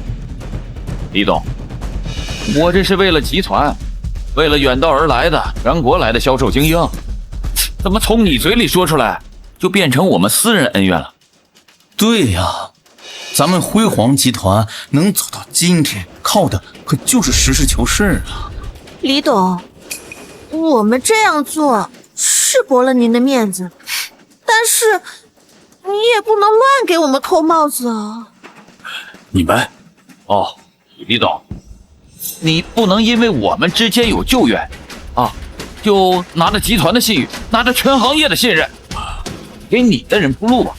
李董，我这是为了集团，为了远道而来的全国来的销售精英，怎么从你嘴里说出来就变成我们私人恩怨了？对呀，咱们辉煌集团能走到今天，靠的可就是实事求是啊。李董，我们这样做是驳了您的面子，但是你也不能乱给我们扣帽子啊！你们，李董，你不能因为我们之间有旧怨啊，就拿着集团的信誉，拿着全行业的信任，给你的人铺路吧。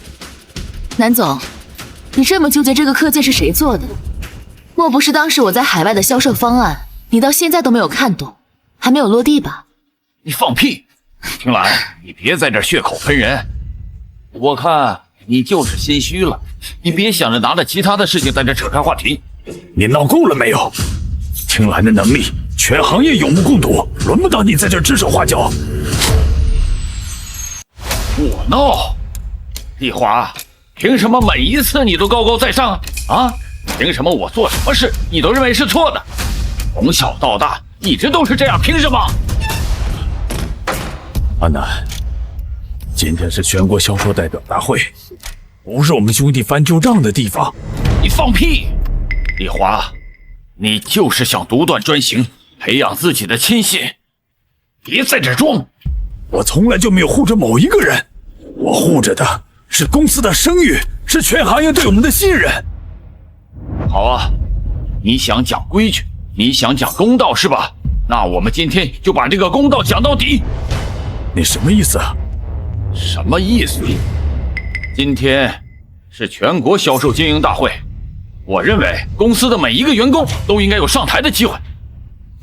南总，你这么纠结这个课件是谁做的？莫不是当时我在海外的销售方案，你到现在都没有看懂，还没有落地吧？你放屁！听兰，你别在这血口喷人，我看你就是心虚了，你别想着拿着其他的事情在这扯开话题。你闹够了没有？听兰的能力，全行业有目共睹，轮不到你在这指手画脚。我闹？丽华，凭什么每一次你都高高在上啊？凭什么我做什么事你都认为是错的？从小到大一直都是这样，凭什么？阿南，今天是全国销售代表大会，不是我们兄弟翻旧账的地方。你放屁！丽华，你就是想独断专行，培养自己的亲信，别在这装。我从来就没有护着某一个人，我护着的是公司的声誉，是全行业对我们的信任。好啊，你想讲规矩，你想讲公道是吧？那我们今天就把这个公道讲到底。你什么意思啊？什么意思？今天是全国销售经营大会，我认为公司的每一个员工都应该有上台的机会。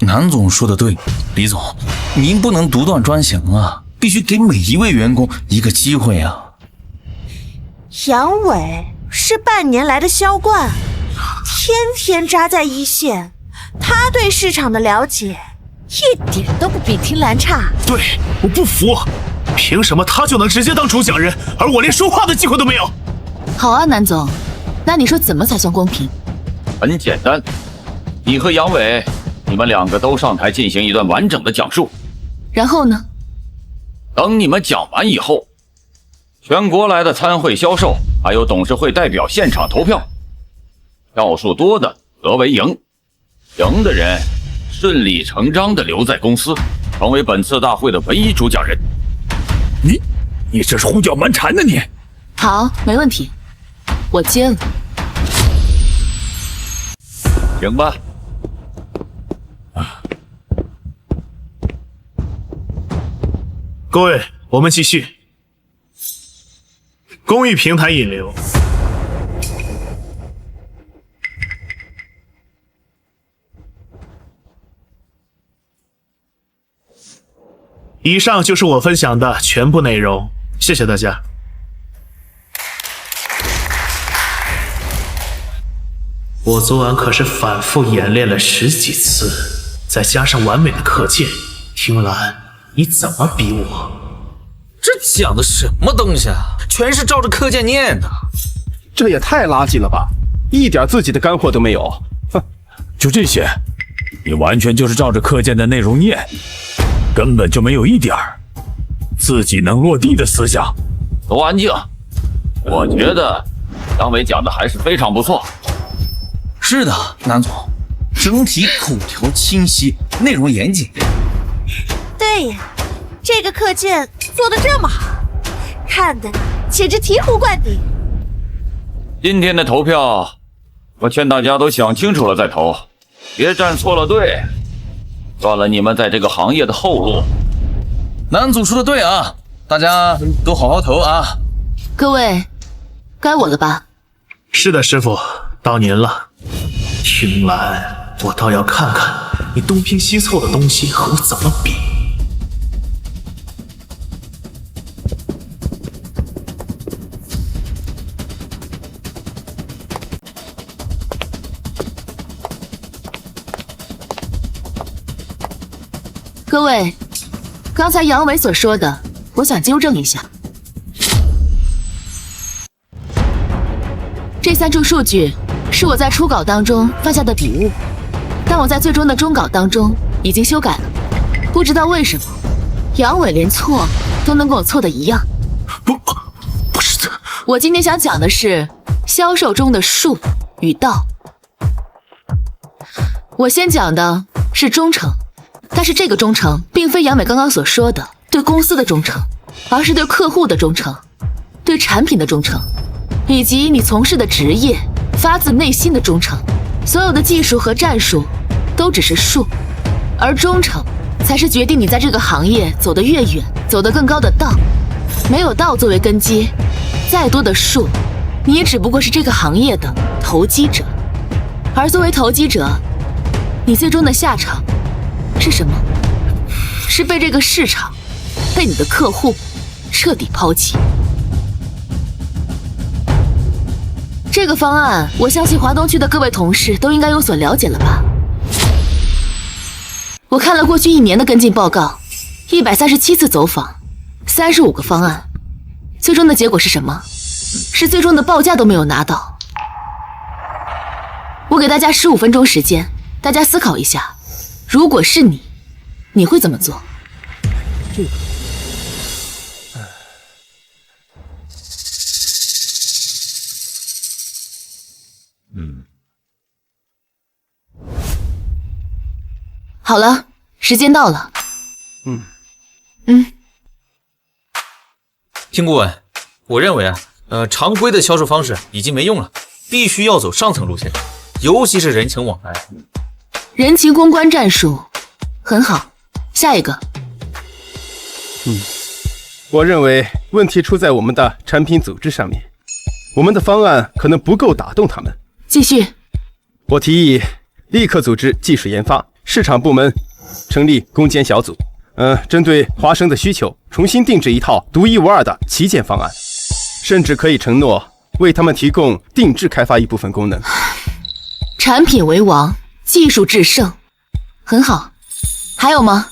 南总说的对，李总，您不能独断专行啊，必须给每一位员工一个机会啊。杨伟是半年来的销冠，天天扎在一线，他对市场的了解一点都不比听兰差。对，我不服，凭什么他就能直接当主讲人，而我连说话的机会都没有？好啊，南总，那你说怎么才算公平？很简单，你和杨伟，你们两个都上台进行一段完整的讲述。然后呢？等你们讲完以后，全国来的参会销售还有董事会代表现场投票，票数多的则为赢，赢的人顺理成章地留在公司，成为本次大会的唯一主讲人。你这是胡搅蛮缠的你！好，没问题，我接了。行吧。各位，我们继续。公益平台引流。以上就是我分享的全部内容，谢谢大家。我昨晚可是反复演练了10几次，再加上完美的课件，听兰，你怎么逼我？这讲的什么东西啊？全是照着课件念的。这也太垃圾了吧，一点自己的干货都没有。哼，就这些，你完全就是照着课件的内容念，根本就没有一点儿自己能落地的思想。都安静，我觉得杨伟讲的还是非常不错。是的，南总，整体口条清晰，内容严谨。对呀，这个课件做得这么好，看得简直醍醐灌顶。今天的投票，我劝大家都想清楚了再投，别站错了队，断了你们在这个行业的后路。南总说的对啊，大家都好好投啊。各位，该我了吧？是的，师傅，到您了。听兰，我倒要看看你东拼西凑的东西和我怎么比。各位，刚才杨伟所说的，我想纠正一下。这3处数据是我在初稿当中犯下的笔误，但我在最终的终稿当中已经修改了。不知道为什么，杨伟连错都能跟我错的一样。不是的，我今天想讲的是销售中的术与道。我先讲的是忠诚，但是这个忠诚并非杨伟刚刚所说的对公司的忠诚，而是对客户的忠诚，对产品的忠诚，以及你从事的职业发自内心的忠诚。所有的技术和战术都只是术，而忠诚才是决定你在这个行业走得越远，走得更高的道。没有道作为根基，再多的术，你也只不过是这个行业的投机者。而作为投机者，你最终的下场是什么？是被这个市场，被你的客户彻底抛弃。这个方案，我相信华东区的各位同事都应该有所了解了吧？我看了过去1年的跟进报告，137次走访，35个方案，最终的结果是什么？是最终的报价都没有拿到。我给大家15分钟时间，大家思考一下，如果是你，你会怎么做？好了，时间到了。听顾问，我认为常规的销售方式已经没用了，必须要走上层路线，尤其是人情往来。人情公关战术，很好。下一个。我认为问题出在我们的产品组织上面，我们的方案可能不够打动他们。继续。我提议立刻组织技术研发、市场部门，成立攻坚小组。针对华生的需求，重新定制一套独一无二的旗舰方案，甚至可以承诺为他们提供定制开发一部分功能。产品为王，技术制胜，很好。还有吗？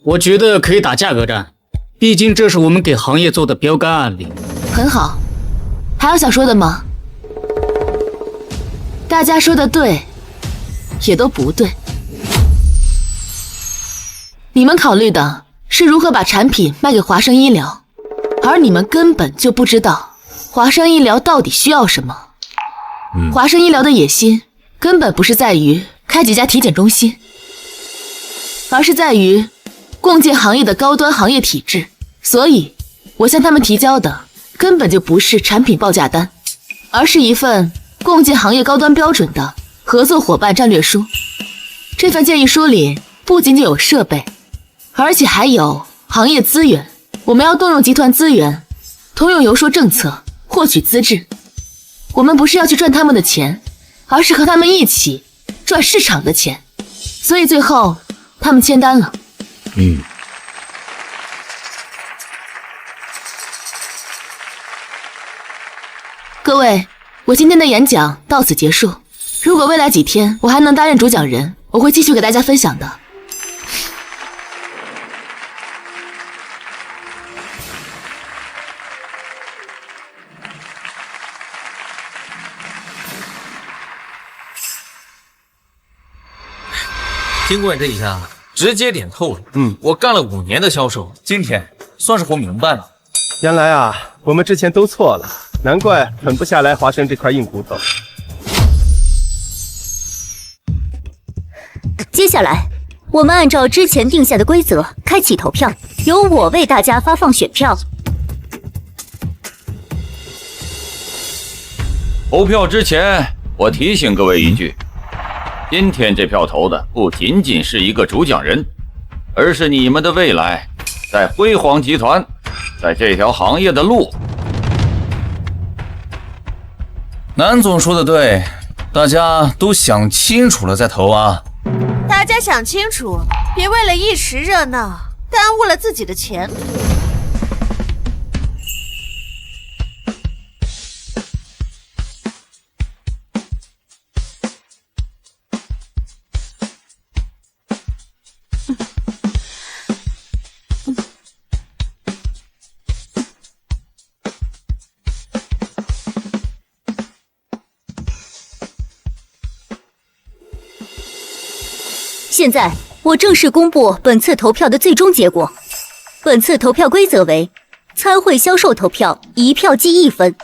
我觉得可以打价格战，毕竟这是我们给行业做的标杆案例。很好。还有想说的吗？大家说的对，也都不对。你们考虑的是如何把产品卖给华生医疗，而你们根本就不知道华生医疗到底需要什么。华生医疗的野心根本不是在于开几家体检中心，而是在于共建行业的高端行业体制。所以我向他们提交的根本就不是产品报价单，而是一份共建行业高端标准的合作伙伴战略书。这份建议书里不仅仅有设备，而且还有行业资源。我们要动用集团资源，通用游说政策，获取资质。我们不是要去赚他们的钱，而是和他们一起赚市场的钱。所以最后他们签单了。各位，我今天的演讲到此结束。如果未来几天我还能担任主讲人，我会继续给大家分享的。经过这一下，直接点透了。我干了5年的销售，今天算是活明白了。原来啊，我们之前都错了，难怪狠不下来华生这块硬骨头。接下来，我们按照之前定下的规则开启投票，由我为大家发放选票。投票之前，我提醒各位一句。今天这票投的不仅仅是一个主讲人，而是你们的未来，在辉煌集团，在这条行业的路。南总说的对，大家都想清楚了再投啊！大家想清楚，别为了一时热闹，耽误了自己的前途。现在，我正式公布本次投票的最终结果。本次投票规则为：参会销售投票1票计1分，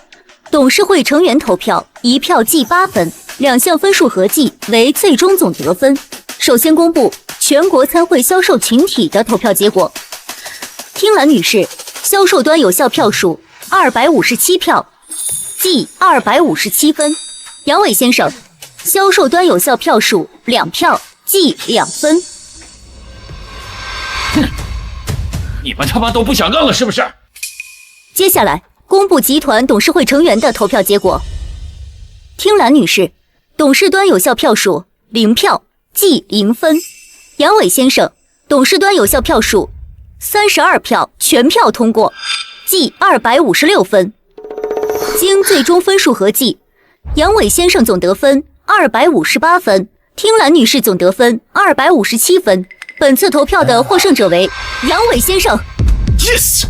董事会成员投票1票计8分，2项分数合计为最终总得分。首先公布全国参会销售群体的投票结果。听兰女士，销售端有效票数257票，计257分。杨伟先生，销售端有效票数2票。计2分。哼，你们他妈都不想干了是不是？接下来公布集团董事会成员的投票结果。听兰女士，董事端有效票数0票，计0分。杨伟先生，董事端有效票数32票，全票通过，计256分。经最终分数合计，杨伟先生总得分258分。听兰女士总得分257分，本次投票的获胜者为杨伟先生。Yes 。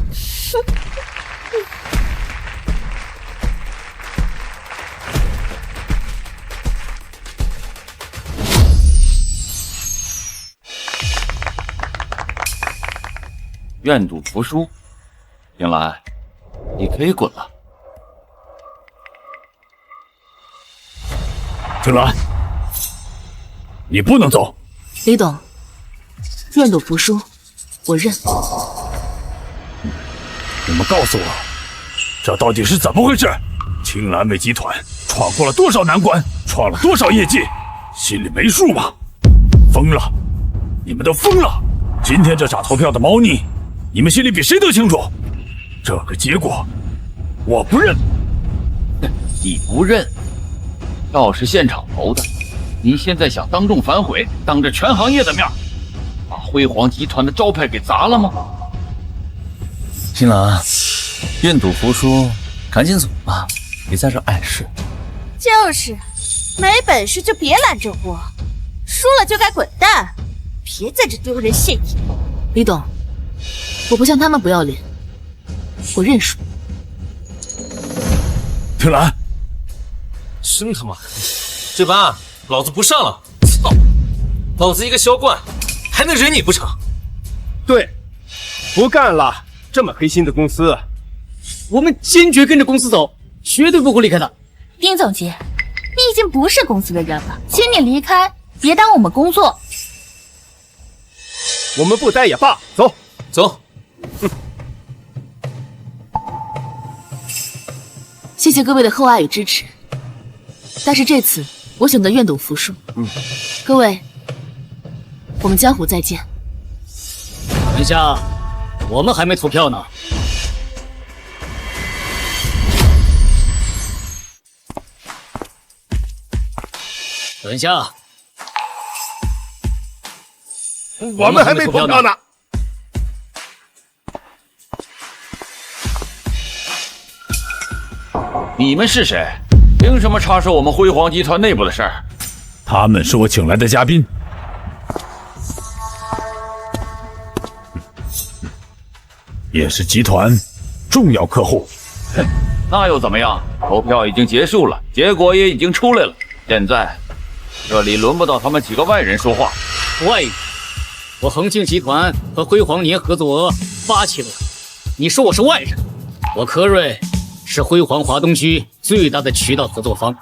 愿赌服输，听兰，你可以滚了。听兰。你不能走，李董，愿赌服输，我认。你们告诉我，这到底是怎么回事？青蓝卫集团闯过了多少难关，创了多少业绩，心里没数吗？疯了！你们都疯了！今天这场投票的猫腻，你们心里比谁都清楚。这个结果，我不认。你不认？要是现场投的。你现在想当众反悔，当着全行业的面，把辉煌集团的招牌给砸了吗？新郎，愿赌服输，赶紧走吧，别在这碍事。就是，没本事就别揽这锅，输了就该滚蛋，别在这丢人现眼。李董，我不像他们不要脸，我认输。听兰，真他妈的，这班老子不上了！操，老子一个销冠，还能忍你不成？对，不干了！这么黑心的公司，我们坚决跟着公司走，绝对不会离开的。丁总监，你已经不是公司的人了，请你离开，别耽误我们工作。我们不待也罢，走。走。谢谢各位的厚爱与支持。但是这次我选择愿赌服输。各位，我们江湖再见。等一下，我们还没投票呢。等一下，我们还没投票呢。你们是谁？凭什么插手我们辉煌集团内部的事儿？他们是我请来的嘉宾，也是集团重要客户。哼，那又怎么样？投票已经结束了，结果也已经出来了。现在这里轮不到他们几个外人说话。外人，我恒庆集团和辉煌年合作额8000万，你说我是外人？我科瑞是辉煌华东区最大的渠道合作方，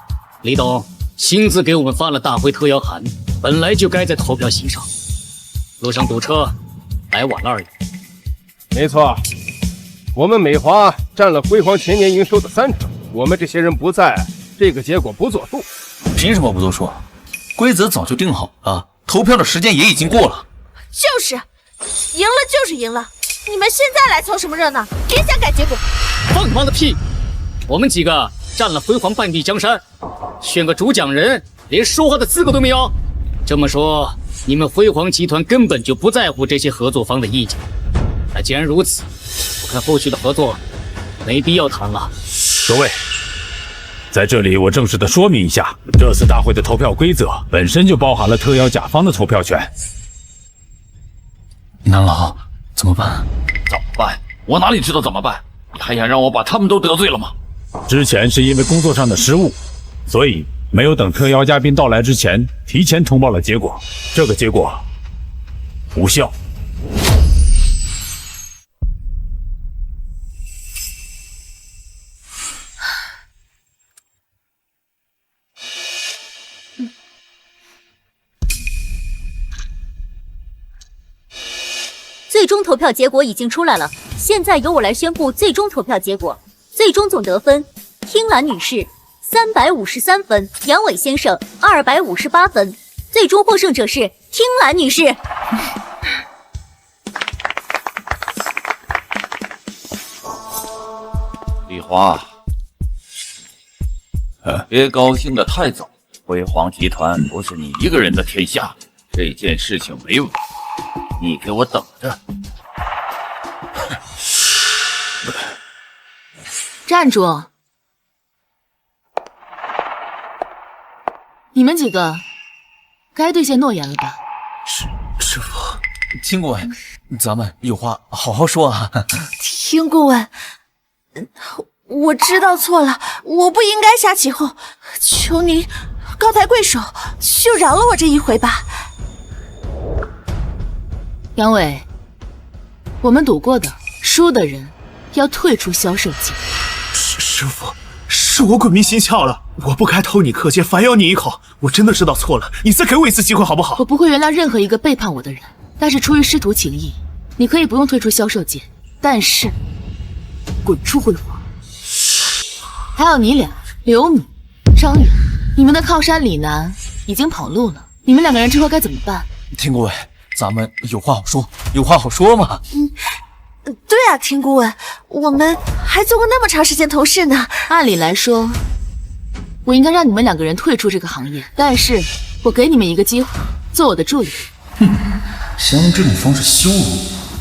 李董亲自给我们发了大会特邀函，本来就该在投票席上，路上堵车，来晚了而已。没错，我们美华占了辉煌全年营收的30%，我们这些人不在，这个结果不作数。凭什么不作数？规则早就定好了，投票的时间也已经过了。就是，赢了就是赢了，你们现在来凑什么热闹？别想改结果。放他妈的屁！我们几个占了辉煌半壁江山，选个主讲人连说话的资格都没有。这么说，你们辉煌集团根本就不在乎这些合作方的意见。那既然如此，我看后续的合作没必要谈了。各位，在这里我正式的说明一下，这次大会的投票规则本身就包含了特邀甲方的投票权。南老，怎么办？怎么办？我哪里知道怎么办？你还想让我把他们都得罪了吗？之前是因为工作上的失误，所以没有等特邀嘉宾到来之前，提前通报了结果。这个结果无效。最终投票结果已经出来了，现在由我来宣布最终投票结果。最终总得分：听兰女士353分，杨伟先生258分。最终获胜者是听兰女士。丽华，别高兴得太早，辉煌集团不是你一个人的天下，这件事情没完，你给我等着。站住！你们几个该兑现诺言了吧？师傅，听顾问，咱们有话好好说啊。听顾问，我知道错了，我不应该瞎起哄，求您高抬贵手，就饶了我这一回吧。杨伟，我们赌过的，输的人要退出销售界。师傅，是我鬼迷心窍了，我不该偷你课件，反咬你一口，我真的知道错了，你再给我一次机会好不好？我不会原谅任何一个背叛我的人，但是出于师徒情谊，你可以不用退出销售界，但是滚出辉煌。还有你俩，刘敏、张远，你们的靠山李楠已经跑路了，你们两个人之后该怎么办？听顾问，咱们有话好说，有话好说嘛。对啊，听顾问，我们还做过那么长时间同事呢。按理来说，我应该让你们两个人退出这个行业，但是我给你们一个机会，做我的助理。想用这种方式羞辱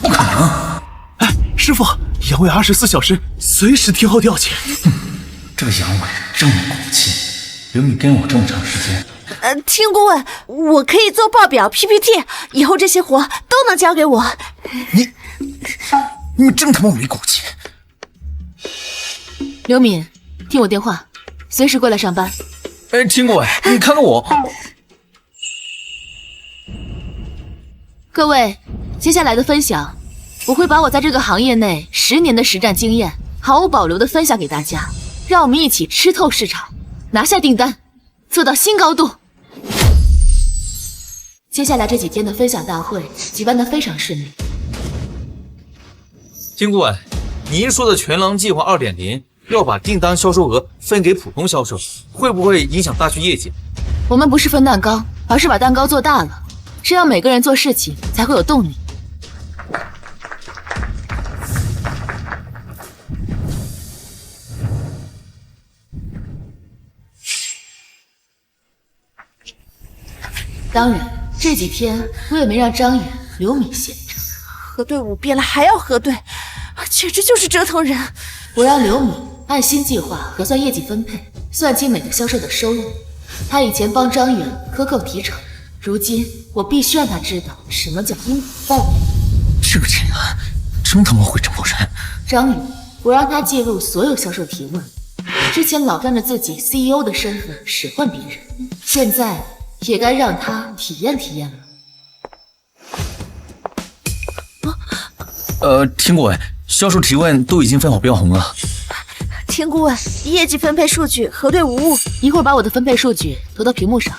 我，不可能！哎，师傅，杨伟24小时随时听候调遣。这个杨伟这么骨气，留你跟我这么长时间。听顾问，我可以做报表、PPT， 以后这些活都能交给我。你们真他妈没骨气！刘敏，听我电话，随时过来上班。听顾问，你看看我。各位，接下来的分享，我会把我在这个行业内10年的实战经验毫无保留的分享给大家，让我们一起吃透市场，拿下订单，做到新高度。接下来这几天的分享大会举办得非常顺利。听顾问，您说的全狼计划2.0要把订单销售额分给普通销售，会不会影响大区业绩？我们不是分蛋糕，而是把蛋糕做大了，这样每个人做事情才会有动力。当然，这几天我也没让张远、刘敏闲着。核队伍变了还要核对，简直就是折腾人。我让刘敏按新计划核算业绩分配，算清每个销售的收入。他以前帮张远克扣提成，如今我必须让他知道什么叫因果报应。这个陈安真他妈会这么人！张远，我让他记录所有销售提问，之前老仗着自己 CEO 的身份使唤别人，现在也该让他体验体验了。听顾问，销售提问都已经分好标红了。田顾问，业绩分配数据核对无误，一会儿把我的分配数据投到屏幕上。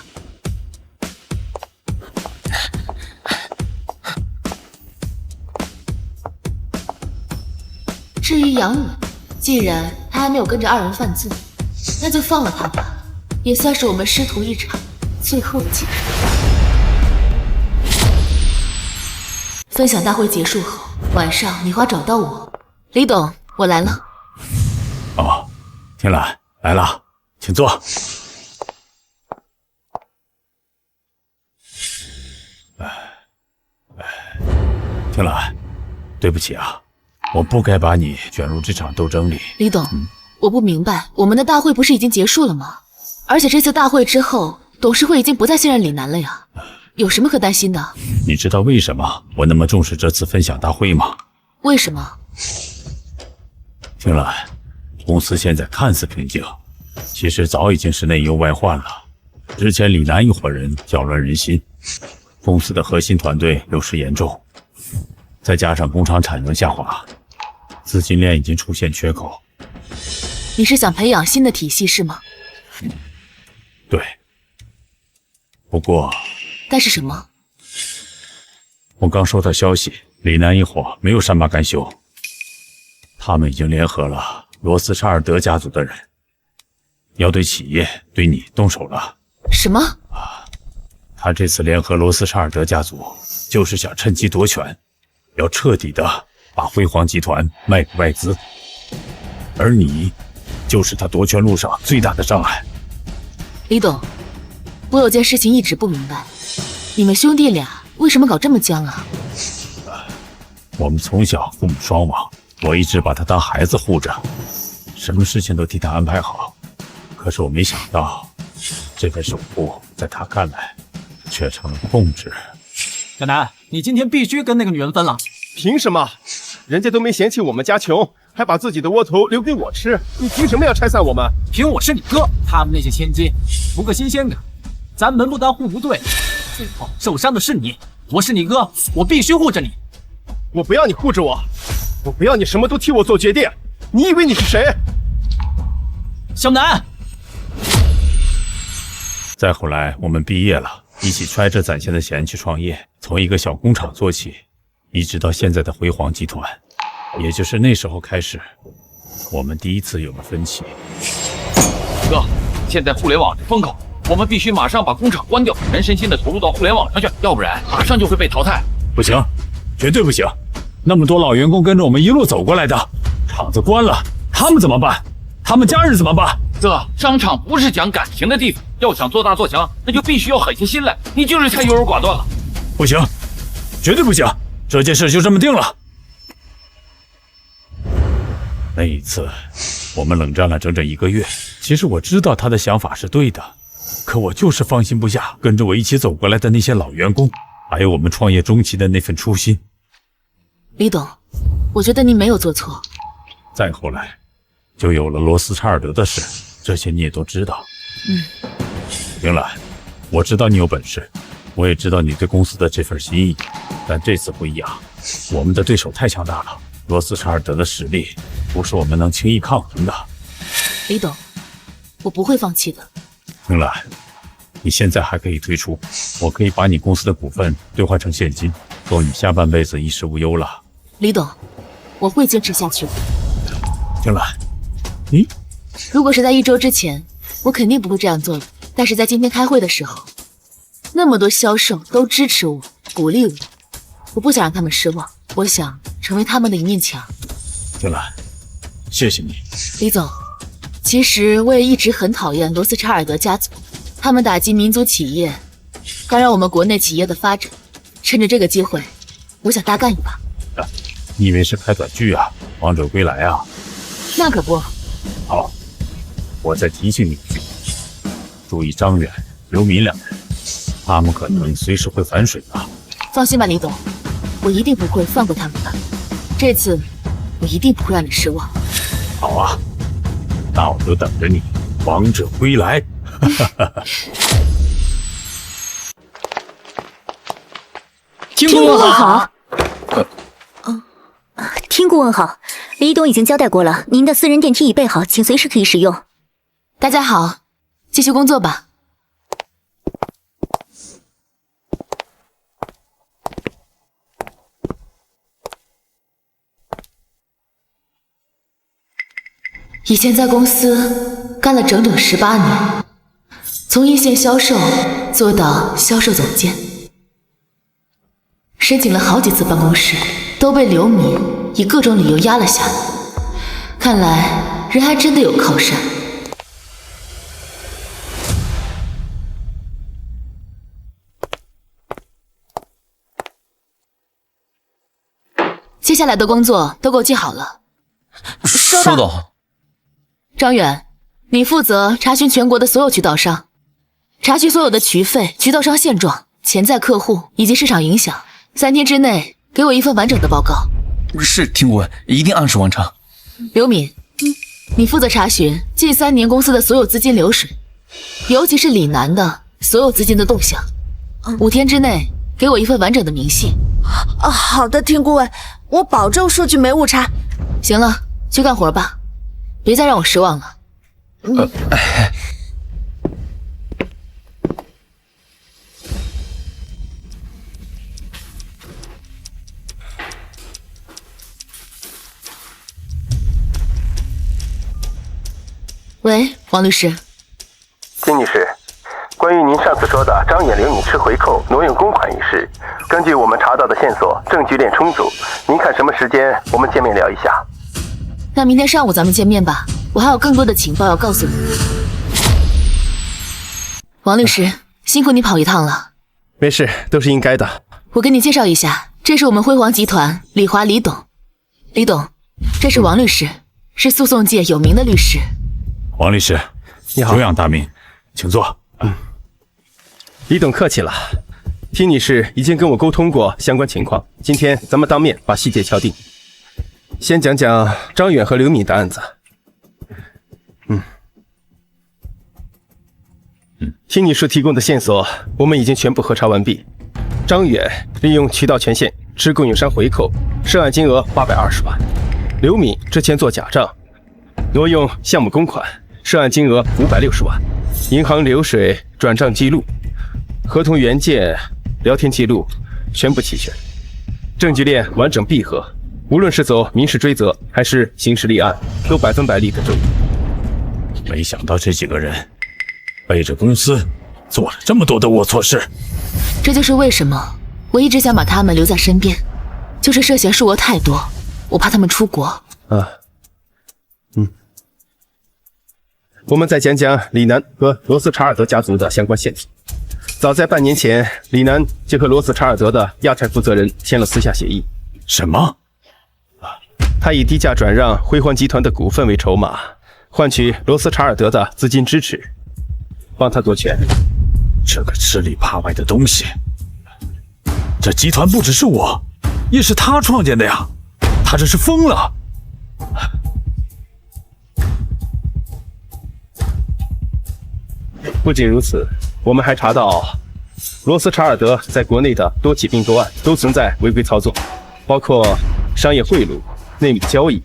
至于杨伟，既然他还没有跟着二人犯罪，那就放了他吧，也算是我们师徒一场最后的结束。分享大会结束后，晚上李华找到我，李董，我来了。哦，天蓝来了，请坐。天蓝，对不起啊，我不该把你卷入这场斗争里。李董，我不明白，我们的大会不是已经结束了吗？而且这次大会之后，董事会已经不再信任李楠了呀，有什么可担心的？你知道为什么我那么重视这次分享大会吗？为什么？听了，公司现在看似平静，其实早已经是内忧外患了。之前李楠一伙人搅乱人心，公司的核心团队流失严重，再加上工厂产能下滑，资金链已经出现缺口。你是想培养新的体系是吗？对。不过，但是什么？我刚收到消息，李楠一伙没有善罢甘休，他们已经联合了罗斯查尔德家族的人，要对企业、对你动手了。什么？他这次联合罗斯查尔德家族，就是想趁机夺权，要彻底的把辉煌集团卖给外资，而你就是他夺权路上最大的障碍。李董，我有件事情一直不明白，你们兄弟俩为什么搞这么僵啊？我们从小父母双亡，我一直把他当孩子护着，什么事情都替他安排好。可是我没想到，这份守护在他看来却成了控制。小南，你今天必须跟那个女人分了。凭什么？人家都没嫌弃我们家穷，还把自己的窝头留给我吃，你凭什么要拆散我们？凭我是你哥，他们那些千金图个新鲜感，咱门不当户不对，最后受伤的是你。我是你哥，我必须护着你。我不要你护着我，我不要你什么都替我做决定。你以为你是谁？小南。再后来我们毕业了，一起揣着攒下的钱去创业，从一个小工厂做起，一直到现在的辉煌集团。也就是那时候开始，我们第一次有了分歧。哥，现在互联网是风口，我们必须马上把工厂关掉，全身心的投入到互联网上去，要不然马上就会被淘汰。不行，绝对不行！那么多老员工跟着我们一路走过来的，厂子关了，他们怎么办？他们家人怎么办？哥，商场不是讲感情的地方，要想做大做强，那就必须要狠下心来。你就是太优柔寡断了。不行，绝对不行！这件事就这么定了。那一次，我们冷战了整整1个月。其实我知道他的想法是对的，可我就是放心不下跟着我一起走过来的那些老员工，还有我们创业中期的那份初心。李董，我觉得您没有做错。再后来，就有了罗斯查尔德的事，这些你也都知道。明兰，我知道你有本事，我也知道你对公司的这份心意，但这次不一样，我们的对手太强大了，罗斯查尔德的实力不是我们能轻易抗衡的。李董，我不会放弃的。明兰，你现在还可以退出，我可以把你公司的股份兑换成现金，够你下半辈子衣食无忧了。李董，我会坚持下去的。明兰，如果是在1周之前，我肯定不会这样做的。但是在今天开会的时候，那么多销售都支持我，鼓励我，我不想让他们失望，我想成为他们的一面墙。青兰，谢谢你。李总，其实我也一直很讨厌罗斯查尔德家族，他们打击民族企业，干扰我们国内企业的发展。趁着这个机会，我想大干一把。你以为是拍短剧啊？王者归来啊？那可不。好，我再提醒你一句，注意张远、刘敏两人，他们可能随时会反水的。放心吧，李总，我一定不会放过他们的。这次我一定不会让你失望。好啊，那我就等着你王者归来。听顾问好。听顾问好，李董已经交代过了，您的私人电梯已备好，请随时可以使用。大家好，继续工作吧。以前在公司干了整整18年，从一线销售做到销售总监，申请了好几次办公室，都被刘敏以各种理由压了下来。看来人还真的有靠山。接下来的工作都给我记好了。收到。张远，你负责查询全国的所有渠道商，查询所有的渠费、渠道商现状、潜在客户以及市场影响。3天之内给我一份完整的报告。是，听顾问，一定按时完成。刘敏，你负责查询近3年公司的所有资金流水，尤其是李楠的所有资金的动向。5天之内给我一份完整的明细。好的，听顾问，我保证数据没误差。行了，去干活吧，别再让我失望了。喂，王律师。金女士，关于您上次说的张远、刘敏吃回扣、挪用公款一事，根据我们查到的线索，证据链充足。您看什么时间我们见面聊一下？那明天上午咱们见面吧，我还有更多的情报要告诉你。王律师，辛苦你跑一趟了。没事，都是应该的。我给你介绍一下，这是我们辉煌集团李华李董。李董，这是王律师，是诉讼界有名的律师。王律师，你好，久仰大名，请坐。李董客气了，听女士已经跟我沟通过相关情况，今天咱们当面把细节敲定。先讲讲张远和刘敏的案子。听女士提供的线索，我们已经全部核查完毕。张远利用渠道权限吃供应商回扣，涉案金额820万；刘敏之前做假账，挪用项目公款，涉案金额560万。银行流水、转账记录、合同原件、聊天记录全部齐全，证据链完整闭合，无论是走民事追责还是刑事立案，都100%立得住。没想到这几个人背着公司做了这么多的龌龊事，这就是为什么我一直想把他们留在身边，就是涉嫌数额太多，我怕他们出国。我们再讲讲李楠和罗斯查尔德家族的相关线索。早在半年前，李楠就和罗斯查尔德的亚太负责人签了私下协议。什么？他以低价转让辉煌集团的股份为筹码，换取罗斯查尔德的资金支持，帮他夺权。这个吃里扒外的东西，这集团不只是我，也是他创建的呀！他这是疯了！不仅如此，我们还查到罗斯查尔德在国内的多起并购案都存在违规操作，包括商业贿赂、内幕交易、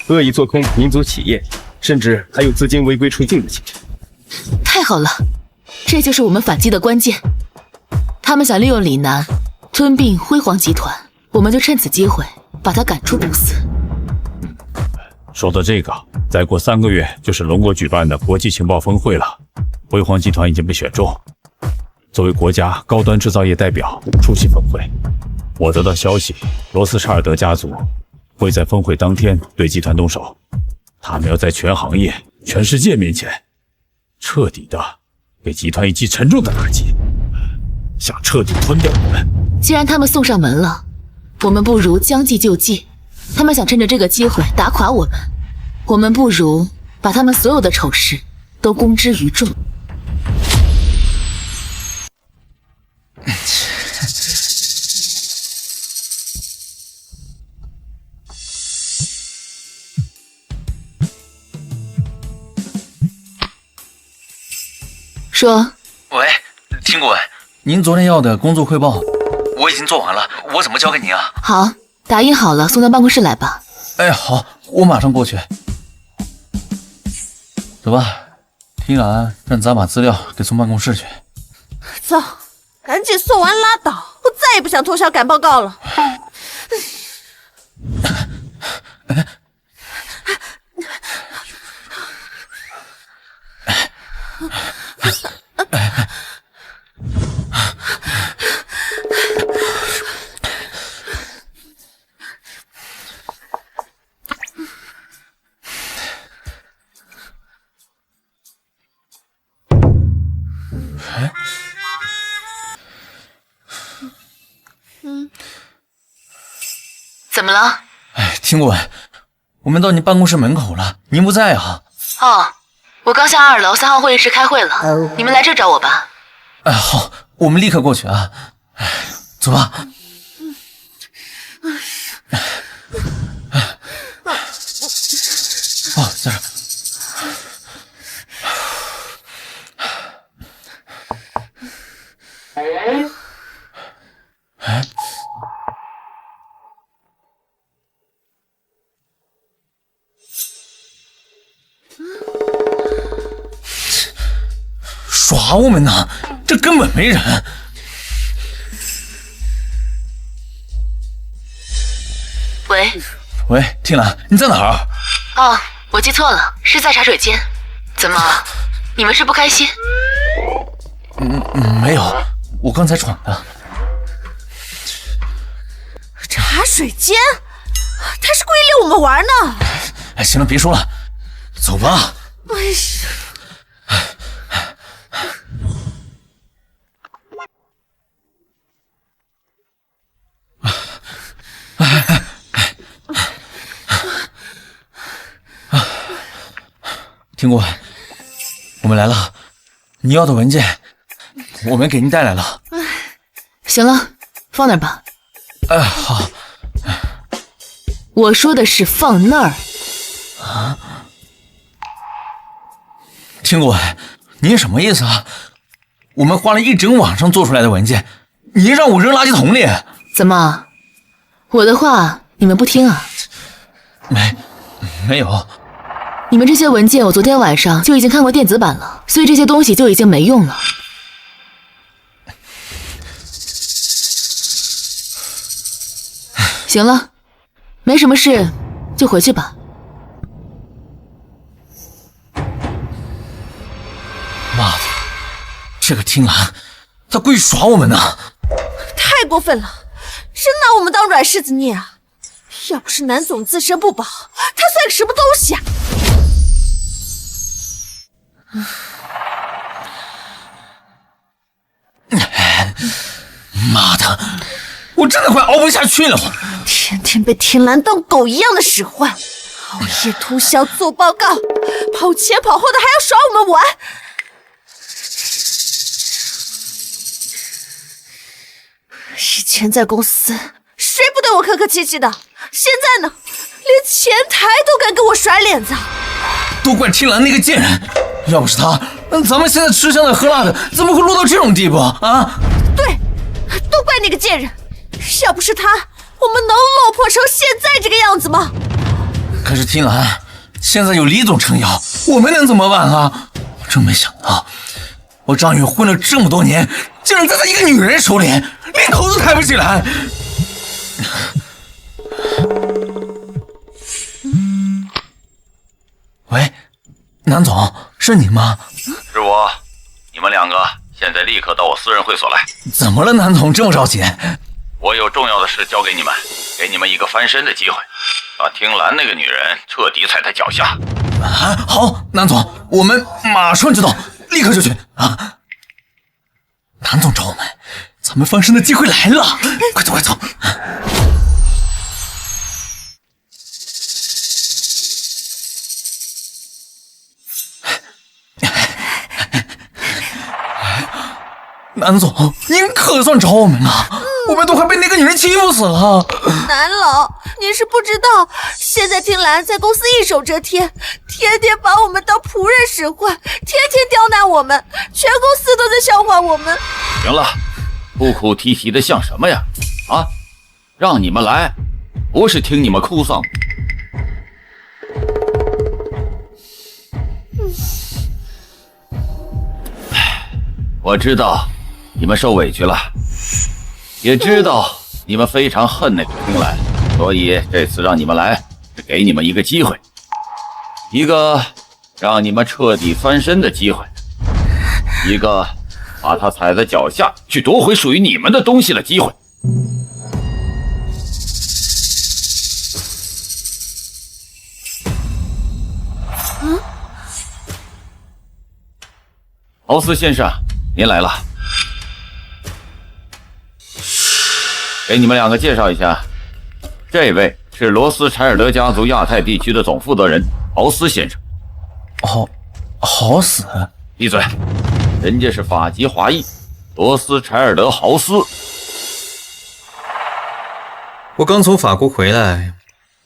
恶意做空民族企业，甚至还有资金违规出境的情况。太好了，这就是我们反击的关键。他们想利用李楠吞并辉煌集团，我们就趁此机会把他赶出公司。说到这个，再过3个月就是龙国举办的国际情报峰会了，辉煌集团已经被选中，作为国家高端制造业代表出席峰会。我得到消息，罗斯查尔德家族会在峰会当天对集团动手，他们要在全行业、全世界面前，彻底的给集团一记沉重的打击，想彻底吞掉我们。既然他们送上门了，我们不如将计就计。他们想趁着这个机会打垮我们，我们不如把他们所有的丑事都公之于众。说，喂，听顾问，您昨天要的工作汇报我已经做完了，我怎么交给您啊？好，打印好了，送到办公室来吧。哎，好，我马上过去。走吧，听兰让咱把资料给送办公室去。走，赶紧送完拉倒，我再也不想通宵赶报告了。怎么了？哎，听顾问，我们到您办公室门口了，您不在啊？哦，我刚下2楼3号会议室开会了，你们来这找我吧。哎，好，我们立刻过去啊。哎，走吧。哦，在这儿。哎，耍我们呢？这根本没人。喂，听兰，你在哪儿？哦，我记错了，是在茶水间。怎么，你们是不开心？没有，我刚才闯的。茶水间？他是故意溜我们玩呢。哎，行了，别说了，走吧。哎呀！听顾问，我们来了，你要的文件我们给您带来了。行了，放那儿吧。哎，好。我说的是放那儿。啊？听顾问，您什么意思啊？我们花了一整晚上做出来的文件，您让我扔垃圾桶里？怎么，我的话你们不听啊？没有。你们这些文件我昨天晚上就已经看过电子版了，所以这些东西就已经没用了。行了，没什么事，就回去吧。妈的，这个听兰，他故意耍我们呢！太过分了，真拿我们当软柿子捏啊！要不是南总自身不保，他算个什么东西啊！妈的，我真的快熬不下去了！天天被天蓝当狗一样的使唤，熬夜通宵做报告，跑前跑后的还要耍我们玩。以前在公司谁不对我客客气气的，现在呢，连前台都敢跟我甩脸子。都怪青兰那个贱人，要不是他，咱们现在吃香的喝辣的，怎么会落到这种地步啊？对，都怪那个贱人，要不是他，我们能落魄成现在这个样子吗？可是青兰，现在有李总撑腰，我们能怎么办啊？我真没想到，我张宇混了这么多年，竟然栽在一个女人手里，连头都抬不起来。喂，南总，是你吗？是我，你们两个现在立刻到我私人会所来。怎么了，南总这么着急？我有重要的事交给你们，给你们一个翻身的机会，把听兰那个女人彻底踩在脚下。好，南总，我们马上就到，立刻就去啊！南总找我们，咱们翻身的机会来了，快走快走！南总，您可算找我们了，我们都快被那个女人欺负死了。南老，您是不知道，现在听兰在公司一手遮天，天天把我们当仆人使唤，天天刁难我们，全公司都在笑话我们。行了，哭哭啼啼的像什么呀？啊，让你们来，不是听你们哭丧。我知道你们受委屈了，也知道你们非常恨那个听兰，所以这次让你们来，是给你们一个机会，一个让你们彻底翻身的机会，一个把他踩在脚下去夺回属于你们的东西的机会。豪斯先生，您来了。给你们两个介绍一下，这位是罗斯柴尔德家族亚太地区的总负责人豪斯先生。豪斯？闭嘴！人家是法籍华裔，罗斯柴尔德豪斯。我刚从法国回来，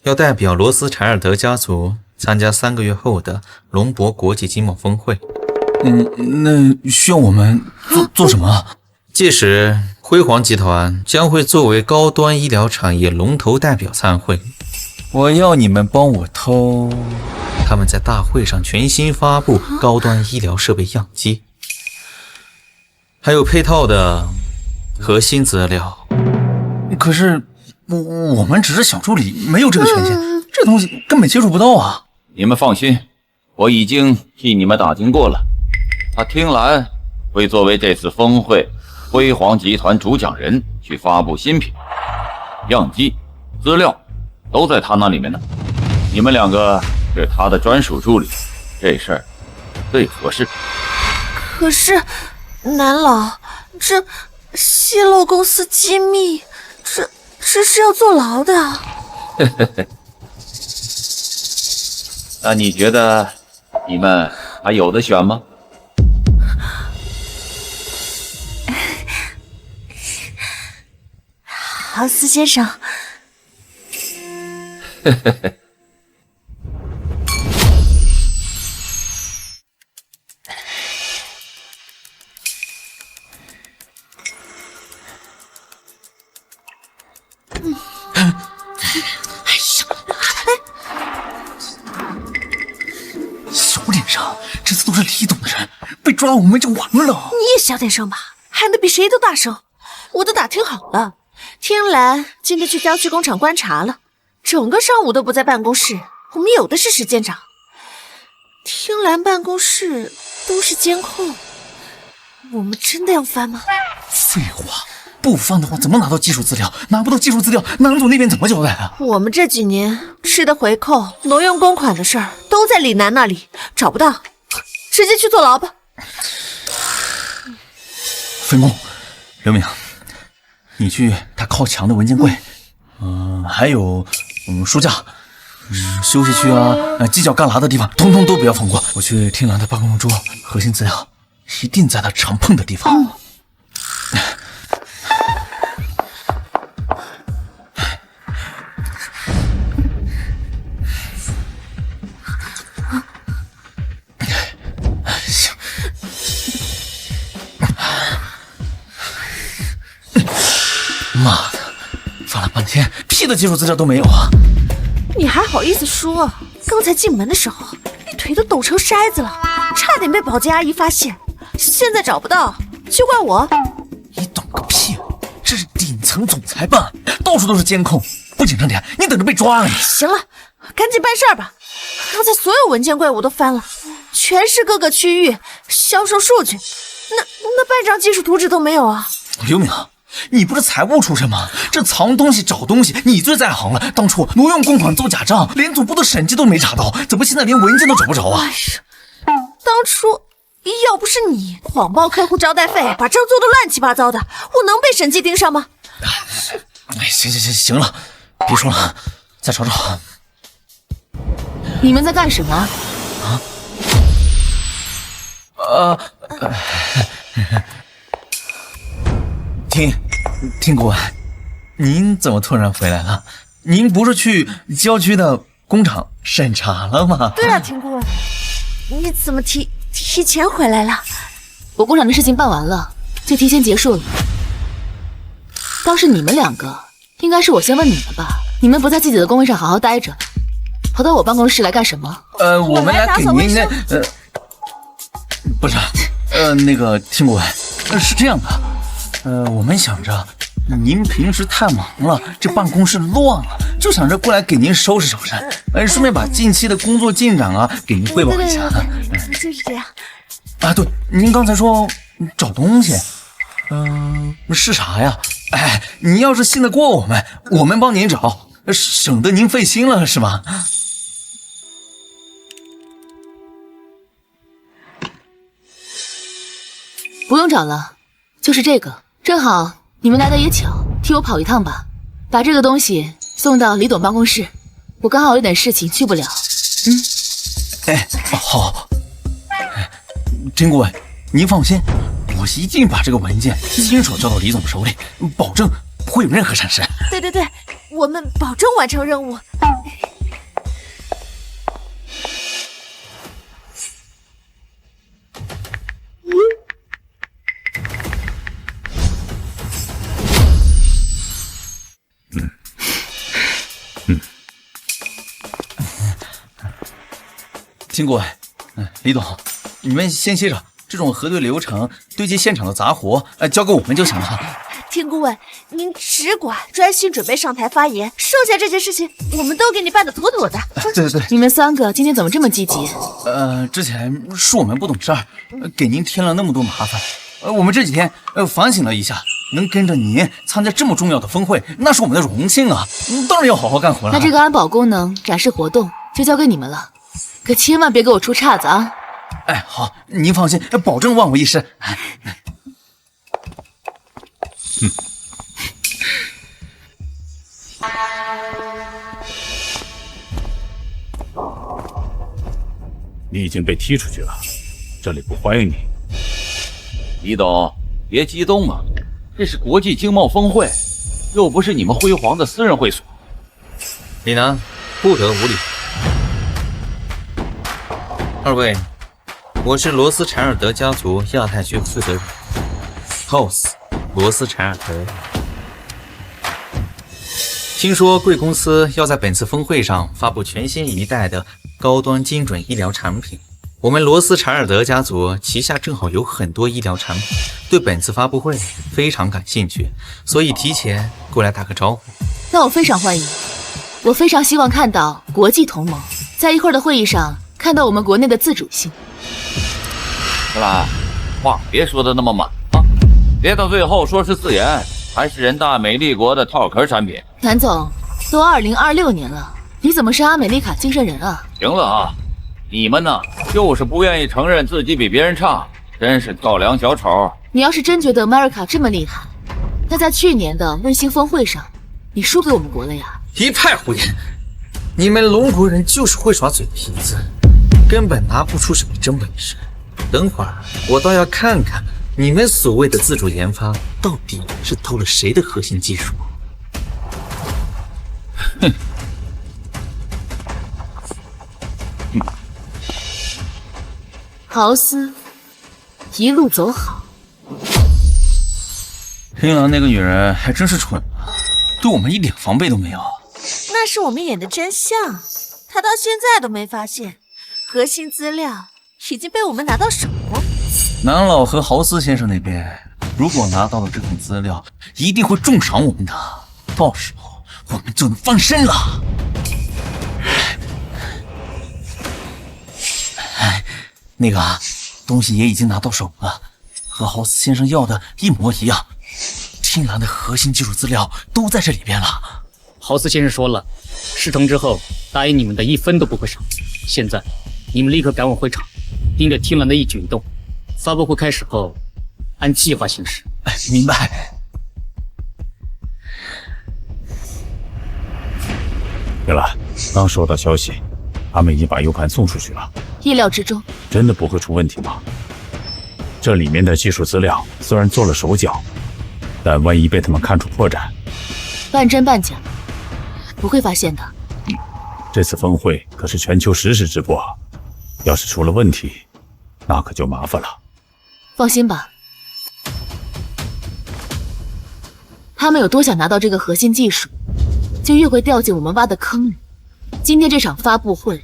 要代表罗斯柴尔德家族参加3个月后的龙博国际经贸峰会。那需要我们做什么？届时辉煌集团将会作为高端医疗产业龙头代表参会，我要你们帮我偷他们在大会上全新发布高端医疗设备样机，还有配套的核心资料。可是我们只是小助理，没有这个权限，这东西根本接触不到啊。你们放心，我已经替你们打听过了，他听兰会作为这次峰会辉煌集团主讲人去发布新品，样机、资料都在他那里面呢。你们两个是他的专属助理，这事儿最合适。可是，南老，这泄露公司机密，这是要坐牢的。那你觉得你们还有的选吗？豪斯先生，小点声，这次都是李总的人，被抓了我们就完了。你也小点声吧，喊得比谁都大声。我都打听好了，天蓝今天去郊区工厂观察了，整个上午都不在办公室，我们有的是时间找。天蓝办公室都是监控，我们真的要翻吗？废话，不翻的话怎么拿到技术资料？拿不到技术资料，南总那边怎么交代啊？我们这几年吃的回扣、挪用公款的事儿都在李楠那里，找不到，直接去坐牢吧。飞梦，刘明，你去他靠墙的文件柜，还有书架、休息区啊、犄角旮旯的地方，通通都不要放过。我去听兰的办公桌，核心资料一定在他常碰的地方。妈的，翻了半天，屁的技术资料都没有啊！你还好意思说？刚才进门的时候，你腿都抖成筛子了，差点被保洁阿姨发现。现在找不到，就怪我。你懂个屁！这是顶层总裁办，到处都是监控，不谨慎点，你等着被抓啊！行了，赶紧办事儿吧。刚才所有文件柜我都翻了，全是各个区域销售数据，那半张技术图纸都没有啊！刘明，你不是财务出身吗？这藏东西找东西，你最在行了。当初挪用公款做假账，连总部的审计都没查到，怎么现在连文件都找不着啊？当初要不是你谎报客户招待费，把账做得乱七八糟的，我能被审计盯上吗？行了，别说了，再找找。你们在干什么？听顾问，您怎么突然回来了？您不是去郊区的工厂审查了吗？对啊，听顾问，你怎么提前回来了？我工厂的事情办完了，就提前结束了。倒是你们2个，应该是我先问你们吧？你们不在自己的工位上好好待着，跑到我办公室来干什么？我们来给您不是，那个听顾问，是这样的，我们想着您平时太忙了，这办公室乱了，就想着过来给您收拾收拾，顺便把近期的工作进展啊给您汇报一下。就是这样。啊，对，您刚才说找东西，是啥呀？哎，你要是信得过我们帮您找，省得您费心了，是吧？不用找了，就是这个，正好你们来的也巧，替我跑一趟吧，把这个东西送到李董办公室，我刚好有点事情去不了。好。丁顾问，您放心，我一定把这个文件亲手交到李总手里，保证不会有任何闪失。对，我们保证完成任务。丁顾问，李董，你们先歇着，这种核对流程、堆积现场的杂活，交给我们就行了。丁顾问，您只管专心准备上台发言，剩下这些事情我们都给你办得妥妥的。对，你们3个今天怎么这么积极？之前是我们不懂事儿，给您添了那么多麻烦。我们这几天反省了一下，能跟着您参加这么重要的峰会，那是我们的荣幸啊！当然要好好干活了。那这个安保功能展示活动就交给你们了，可千万别给我出岔子啊！好，您放心，保证万无一失。你已经被踢出去了，这里不欢迎你。李董，别激动嘛，这是国际经贸峰会，又不是你们辉煌的私人会所。李楠，不得无礼。2位，我是罗斯柴尔德家族亚太区负责人 ，House 罗斯柴尔德。听说贵公司要在本次峰会上发布全新一代的高端精准医疗产品，我们罗斯柴尔德家族旗下正好有很多医疗产品，对本次发布会非常感兴趣，所以提前过来打个招呼。那我非常欢迎，我非常希望看到国际同盟在一会儿的会议上看到我们国内的自主性。石兰，话别说的那么满啊，别到最后说是自研，还是人大美利国的套壳产品。谭总，都2026年了，你怎么是阿美丽卡精神人啊？行了啊，你们呢，就是不愿意承认自己比别人差，真是跳梁小丑。你要是真觉得 America 这么厉害，那在去年的卫星峰会上，你输给我们国了呀？一派胡言！你们龙国人就是会耍嘴皮子，根本拿不出什么真本事。等会儿我倒要看看你们所谓的自主研发到底是偷了谁的核心技术。哼！豪斯，一路走好。黑狼那个女人还真是蠢啊，对我们一点防备都没有。那是我们演的真像，他到现在都没发现，核心资料已经被我们拿到手。南老和豪斯先生那边，如果拿到了这份资料，一定会重赏我们的，到时候我们就能翻身了。那个东西也已经拿到手了，和豪斯先生要的一模一样。听兰的核心技术资料都在这里边了。豪斯先生说了，事成之后答应你们的1分都不会少。现在你们立刻赶往会场，盯着听兰的一举一动。发布会开始后，按计划行事。明白。对了，刚收到消息，他们已经把 U 盘送出去了。意料之中。真的不会出问题吗？这里面的技术资料虽然做了手脚，但万一被他们看出破绽，半真半假，不会发现的。这次峰会可是全球实时直播，要是出了问题，那可就麻烦了。放心吧，他们有多想拿到这个核心技术，就越会掉进我们挖的坑里。今天这场发布会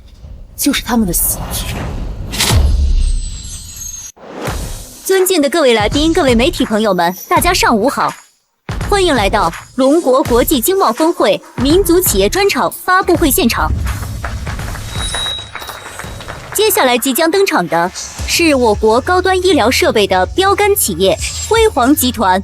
就是他们的死局。尊敬的各位来宾、各位媒体朋友们，大家上午好，欢迎来到龙国国际经贸峰会民族企业专场发布会现场。接下来即将登场的是我国高端医疗设备的标杆企业辉煌集团，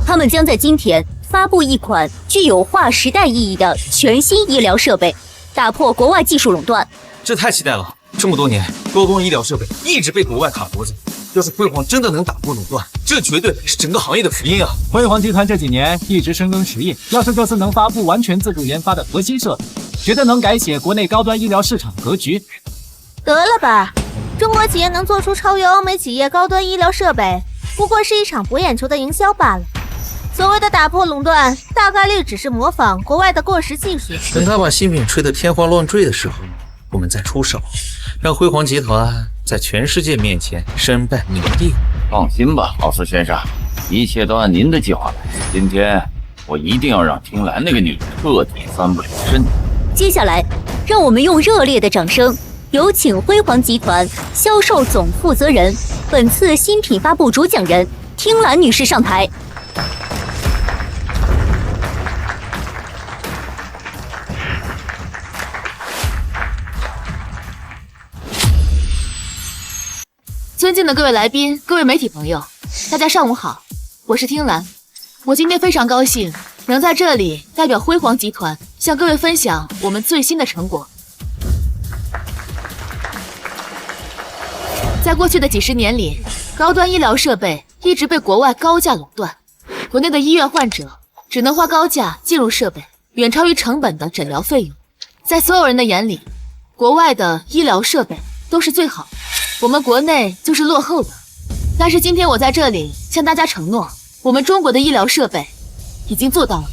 他们将在今天发布一款具有划时代意义的全新医疗设备，打破国外技术垄断。这太期待了！这么多年，高端医疗设备一直被国外卡脖子。要是辉煌真的能打破垄断，这绝对是整个行业的福音啊！辉煌集团这几年一直深耕实业，要是这次能发布完全自主研发的核心设备，绝对能改写国内高端医疗市场格局。得了吧，中国企业能做出超越欧美企业高端医疗设备，不过是一场博眼球的营销罢了。所谓的打破垄断，大概率只是模仿国外的过时技术。等他把新品吹得天花乱坠的时候，我们再出手，让辉煌集团在全世界面前身败名裂。放心吧，豪斯先生，一切都按您的计划来。今天我一定要让听兰那个女人彻底翻不了身。接下来，让我们用热烈的掌声，有请辉煌集团销售总负责人、本次新品发布主讲人听兰女士上台。尊敬的各位来宾、各位媒体朋友，大家上午好，我是听兰。我今天非常高兴能在这里代表辉煌集团向各位分享我们最新的成果。在过去的几十年里，高端医疗设备一直被国外高价垄断，国内的医院患者只能花高价进入设备，远超于成本的诊疗费用。在所有人的眼里，国外的医疗设备都是最好的，我们国内就是落后的。但是今天我在这里向大家承诺，我们中国的医疗设备已经做到了。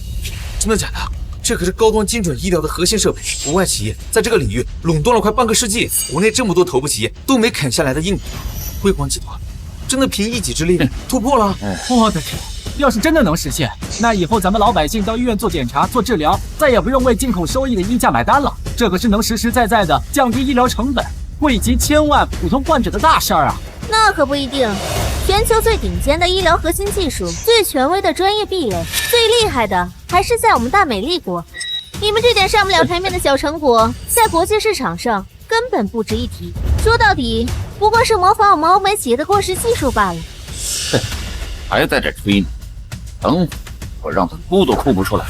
真的假的？这可是高端精准医疗的核心设备，国外企业在这个领域垄断了快半个世纪，国内这么多头部企业都没啃下来的硬骨头，辉煌集团真的凭一己之力突破了。我的天！要是真的能实现，那以后咱们老百姓到医院做检查、做治疗，再也不用为进口收益的溢价买单了。这可是能实实在在的降低医疗成本，惠及千万普通患者的大事儿啊！那可不一定，全球最顶尖的医疗核心技术，最权威的专业壁垒，最厉害的还是在我们大美丽国。你们这点上不了台面的小成果，在国际市场上根本不值一提。说到底，不过是模仿我们欧美企业的过时技术罢了。哼，还在这吹呢，等会我让他哭都哭不出来。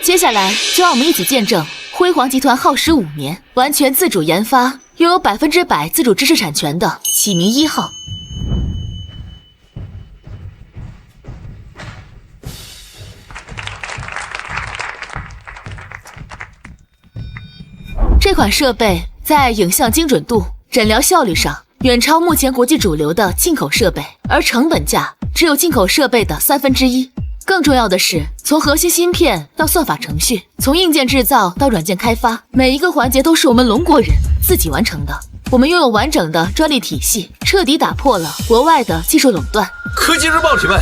接下来就让我们一起见证辉煌集团耗时5年，完全自主研发，拥有100%自主知识产权的启明1号。这款设备在影像精准度、诊疗效率上远超目前国际主流的进口设备，而成本价只有进口设备的1/3。更重要的是，从核心芯片到算法程序，从硬件制造到软件开发，每一个环节都是我们龙国人自己完成的。我们拥有完整的专利体系，彻底打破了国外的技术垄断。科技日报提问，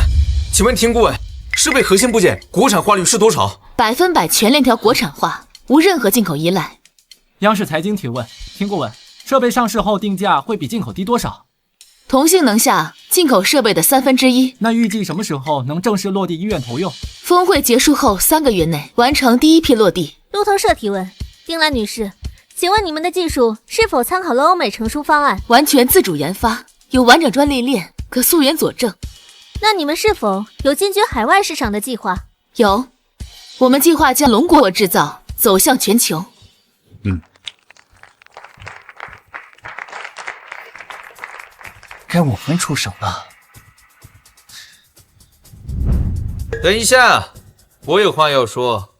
请问听顾问，设备核心部件国产化率是多少？100%全链条国产化，无任何进口依赖。央视财经提问，听顾问，设备上市后定价会比进口低多少？同性能下进口设备的1/3。那预计什么时候能正式落地医院投用？峰会结束后3个月内完成第一批落地。路透社提问，丁兰女士，请问你们的技术是否参考了欧美成熟方案？完全自主研发，有完整专利链，可溯源佐证。那你们是否有进军海外市场的计划？有，我们计划将龙国制造走向全球。该我们出手了。等一下，我有话要说。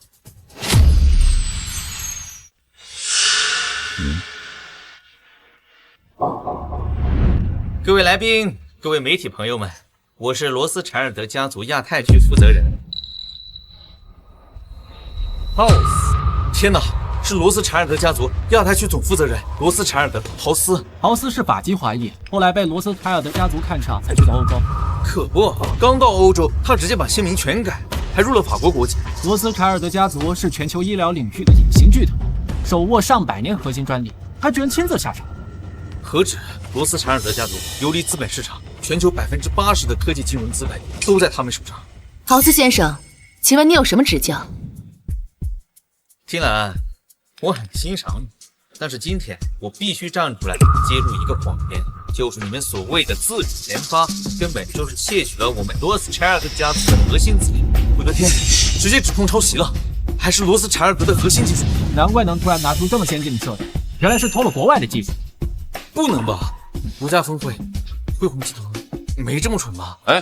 各位来宾，各位媒体朋友们，我是罗斯柴尔德家族亚太区负责人 House。天哪，是罗斯柴尔德家族亚太区总负责人罗斯柴尔德豪斯。豪斯是法籍华裔，后来被罗斯柴尔德家族看上，才去了欧洲。可不，刚到欧洲，他直接把姓名全改，还入了法国国籍。罗斯柴尔德家族是全球医疗领域的隐形巨头，手握上百年核心专利，他居然亲自下场。何止罗斯柴尔德家族游离资本市场，全球80%的科技金融资本都在他们手上。豪斯先生，请问你有什么指教？听兰，我很欣赏你，但是今天我必须站出来揭露一个谎言，就是你们所谓的自主研发，根本就是窃取了我们罗斯柴尔德家族的核心资料。我的天，直接指控抄袭了，还是罗斯柴尔德的核心技术。难怪能突然拿出这么先进的设备，原来是偷了国外的技术。不能吧？国家峰会，辉煌集团没这么蠢吧？哎，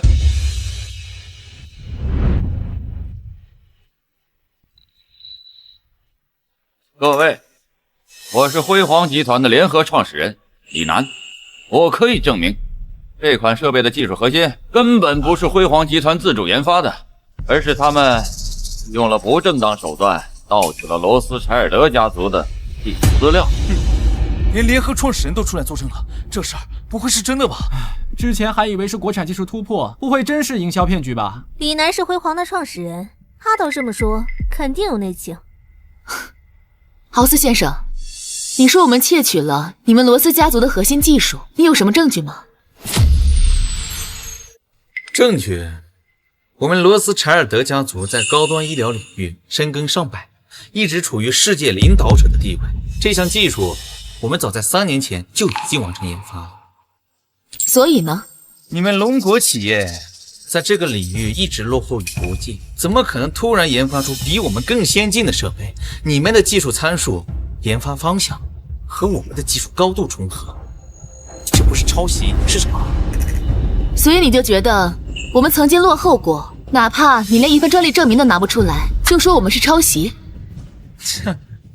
各位，我是辉煌集团的联合创始人李楠，我可以证明，这款设备的技术核心根本不是辉煌集团自主研发的，而是他们用了不正当手段盗取了罗斯柴尔德家族的技术资料。连联合创始人都出来作证了，这事儿不会是真的吧？之前还以为是国产技术突破，不会真是营销骗局吧？李楠是辉煌的创始人，他都这么说，肯定有内情。豪斯先生，你说我们窃取了你们罗斯家族的核心技术，你有什么证据吗？证据？我们罗斯柴尔德家族在高端医疗领域深耕上百，一直处于世界领导者的地位。这项技术，我们早在3年前就已经完成研发了。所以呢？你们龙国企业在这个领域一直落后于国际，怎么可能突然研发出比我们更先进的设备？你们的技术参数、研发方向和我们的技术高度重合，这不是抄袭是什么？所以你就觉得我们曾经落后过，哪怕你连一份专利证明都拿不出来，就说我们是抄袭？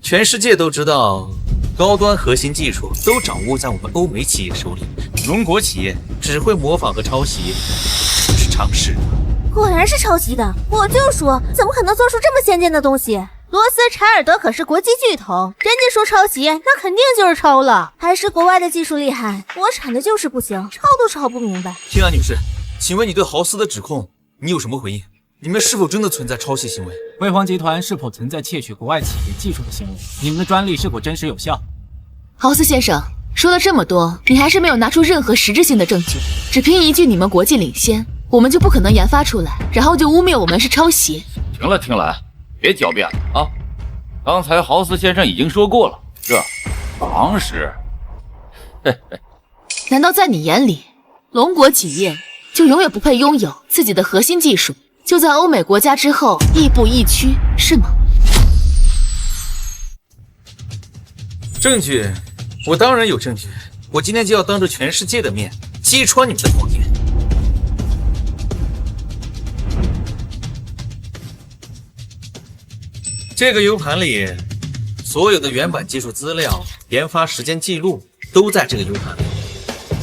全世界都知道，高端核心技术都掌握在我们欧美企业手里，龙国企业只会模仿和抄袭，不是常识。果然是抄袭的，我就说怎么可能做出这么先进的东西？罗斯柴尔德可是国际巨头，人家说抄袭，那肯定就是抄了，还是国外的技术厉害，国产的就是不行，抄都抄不明白。天安女士，请问你对豪斯的指控，你有什么回应？你们是否真的存在抄袭行为？辉煌集团是否存在窃取国外企业技术的行为？你们的专利是否真实有效？豪斯先生，说了这么多，你还是没有拿出任何实质性的证据，只凭一句你们国际领先，我们就不可能研发出来，然后就污蔑我们是抄袭。停了，听兰，别狡辩了啊！刚才豪斯先生已经说过了，这常识。难道在你眼里，龙国企业就永远不配拥有自己的核心技术，就在欧美国家之后亦步亦趋，是吗？证据？我当然有证据，我今天就要当着全世界的面揭穿你们的谎言。这个 U 盘里所有的原版技术资料、研发时间记录都在这个 U 盘里，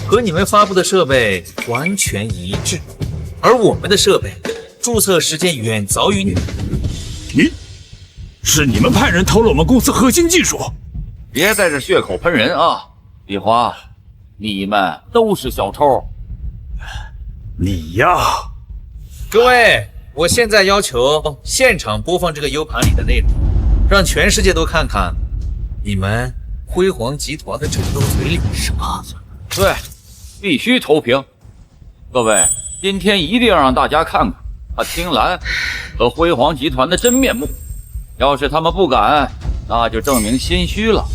和你们发布的设备完全一致，而我们的设备注册时间远早于你们。是你们派人偷了我们公司核心技术？别在这血口喷人啊！李华，你们都是小偷。你呀！各位，我现在要求现场播放这个 U 盘里的内容，让全世界都看看你们辉煌集团的这斗嘴脸是什么。对，必须投屏。各位，今天一定要让大家看看听兰和辉煌集团的真面目。要是他们不敢，那就证明心虚了。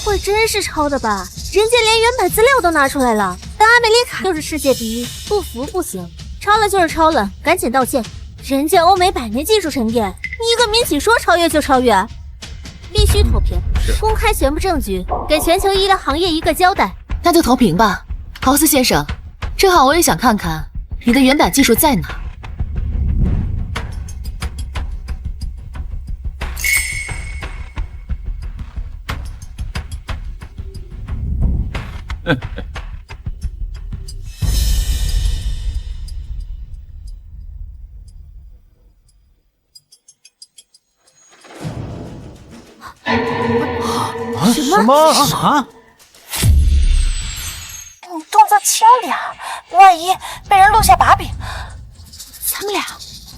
会真是抄的吧？人家连原版资料都拿出来了，但阿美丽卡就是世界第一，不服不行，抄了就是抄了，赶紧道歉。人家欧美100年技术沉淀，你一个民企说超越就超越，必须投屏，公开全部证据，给全球医疗行业一个交代。那就投屏吧，豪斯先生，正好我也想看看你的原版技术在哪。什么？啊？你动作轻点，万一被人落下把柄，咱们俩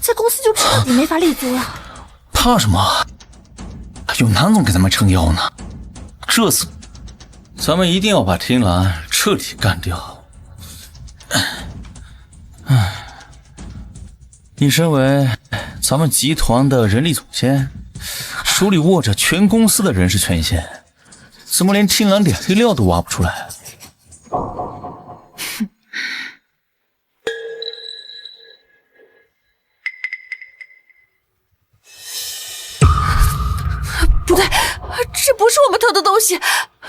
在公司就彻底没法立足了。怕什么？有南总给咱们撑腰呢。这次咱们一定要把天蓝彻底干掉。你身为咱们集团的人力总监，手里握着全公司的人事权限，怎么连天蓝点黑料都挖不出来？不对，这不是我们偷的东西，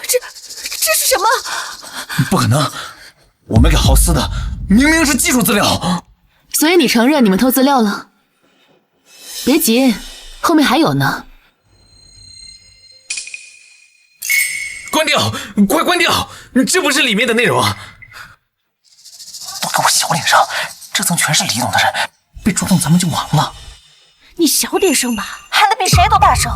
这是什么？不可能，我们给豪斯的明明是技术资料。所以你承认你们偷资料了？别急，后面还有呢。关掉，快关掉！这不是里面的内容啊！都给我小点声，这层全是李总的人，被捉弄咱们就完了。你小点声吧，喊得比谁都大声。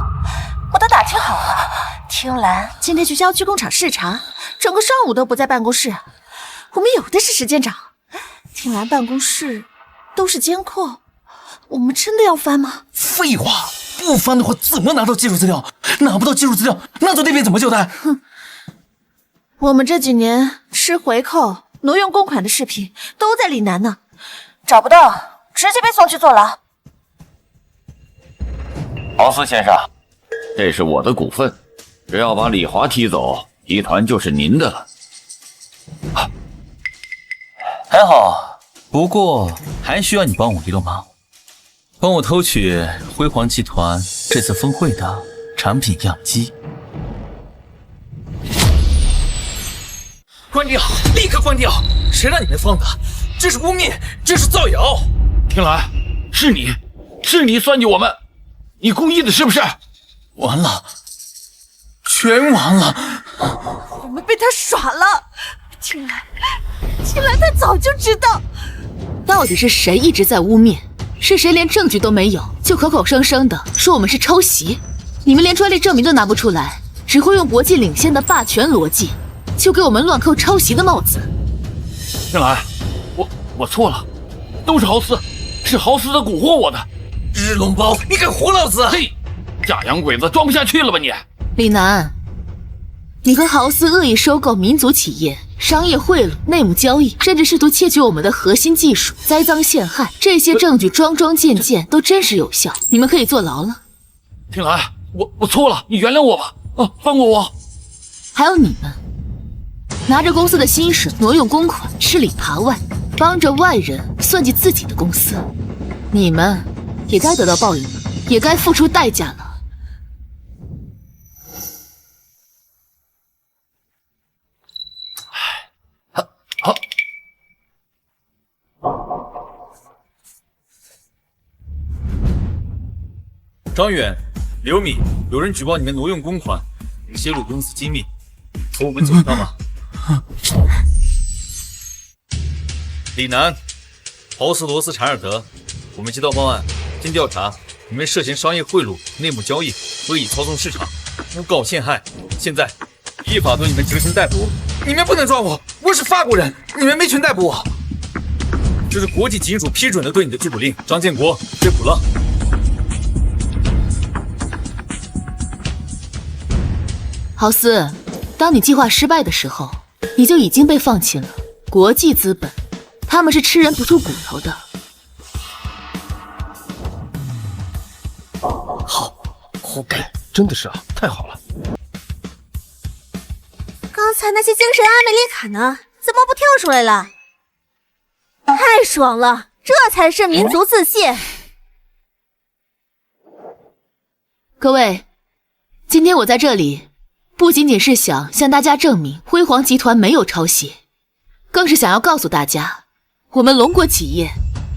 我都打听好了，听兰今天去郊区工厂视察，整个上午都不在办公室，我们有的是时间找。听兰办公室都是监控，我们真的要翻吗？废话，不翻的话怎么拿到技术资料？拿不到技术资料，那总那边怎么交代？哼，我们这几年吃回扣、挪用公款的视频都在李楠呢，找不到，直接被送去坐牢。豪斯先生，这是我的股份，只要把李华踢走，集团就是您的了。还好，不过还需要你帮我一个忙，帮我偷取辉煌集团这次峰会的产品样机。关掉，立刻关掉！谁让你们放的？这是污蔑，这是造谣！听来，是你算计我们，你故意的是不是？完了，全完了！我们被他耍了！听来他早就知道。到底是谁一直在污蔑？是谁连证据都没有，就口口声声的说我们是抄袭？你们连专利证明都拿不出来，只会用国际领先的霸权逻辑，就给我们乱扣抄袭的帽子。听来，我错了，都是豪斯，是豪斯的蛊惑我的。日笼包，你敢唬老子？嘿，假洋鬼子装不下去了吧你？李楠，你和豪斯恶意收购民族企业，商业贿赂、内幕交易，甚至试图窃取我们的核心技术，栽赃陷害，这些证据桩桩件件都真实有效，你们可以坐牢了。听来，我错了，你原谅我吧，放过我。还有你们，拿着公司的薪水挪用公款，吃里扒外，帮着外人算计自己的公司，你们也该得到报应了，也该付出代价了。好，张远、刘敏，有人举报你们挪用公款，泄露公司机密，和我们走一趟吗？李楠、豪斯罗斯查尔德，我们接到报案，经调查，你们涉嫌商业贿赂、内幕交易、恶意操纵市场、诬告陷害，现在依法对你们执行逮捕。你们不能抓我，我是法国人，你们没权逮捕我。这是国际警署批准的对你的拘捕令，张建国被捕了。豪斯，当你计划失败的时候，你就已经被放弃了。国际资本，他们是吃人不吐骨头的。好，活该，真的是啊，太好了。刚才那些精神阿美丽卡呢？怎么不跳出来了？太爽了，这才是民族自信。各位，今天我在这里，不仅仅是想向大家证明辉煌集团没有抄袭，更是想要告诉大家，我们龙国企业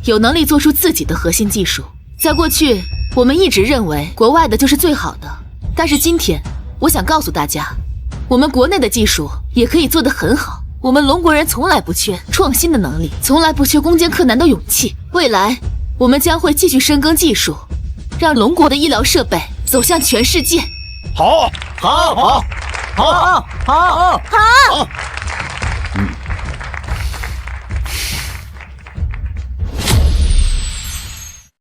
有能力做出自己的核心技术。在过去，我们一直认为国外的就是最好的，但是今天，我想告诉大家，我们国内的技术也可以做得很好。我们龙国人从来不缺创新的能力，从来不缺攻坚克难的勇气。未来，我们将会继续深耕技术，让龙国的医疗设备走向全世界。好，好，好，好，好，好，好。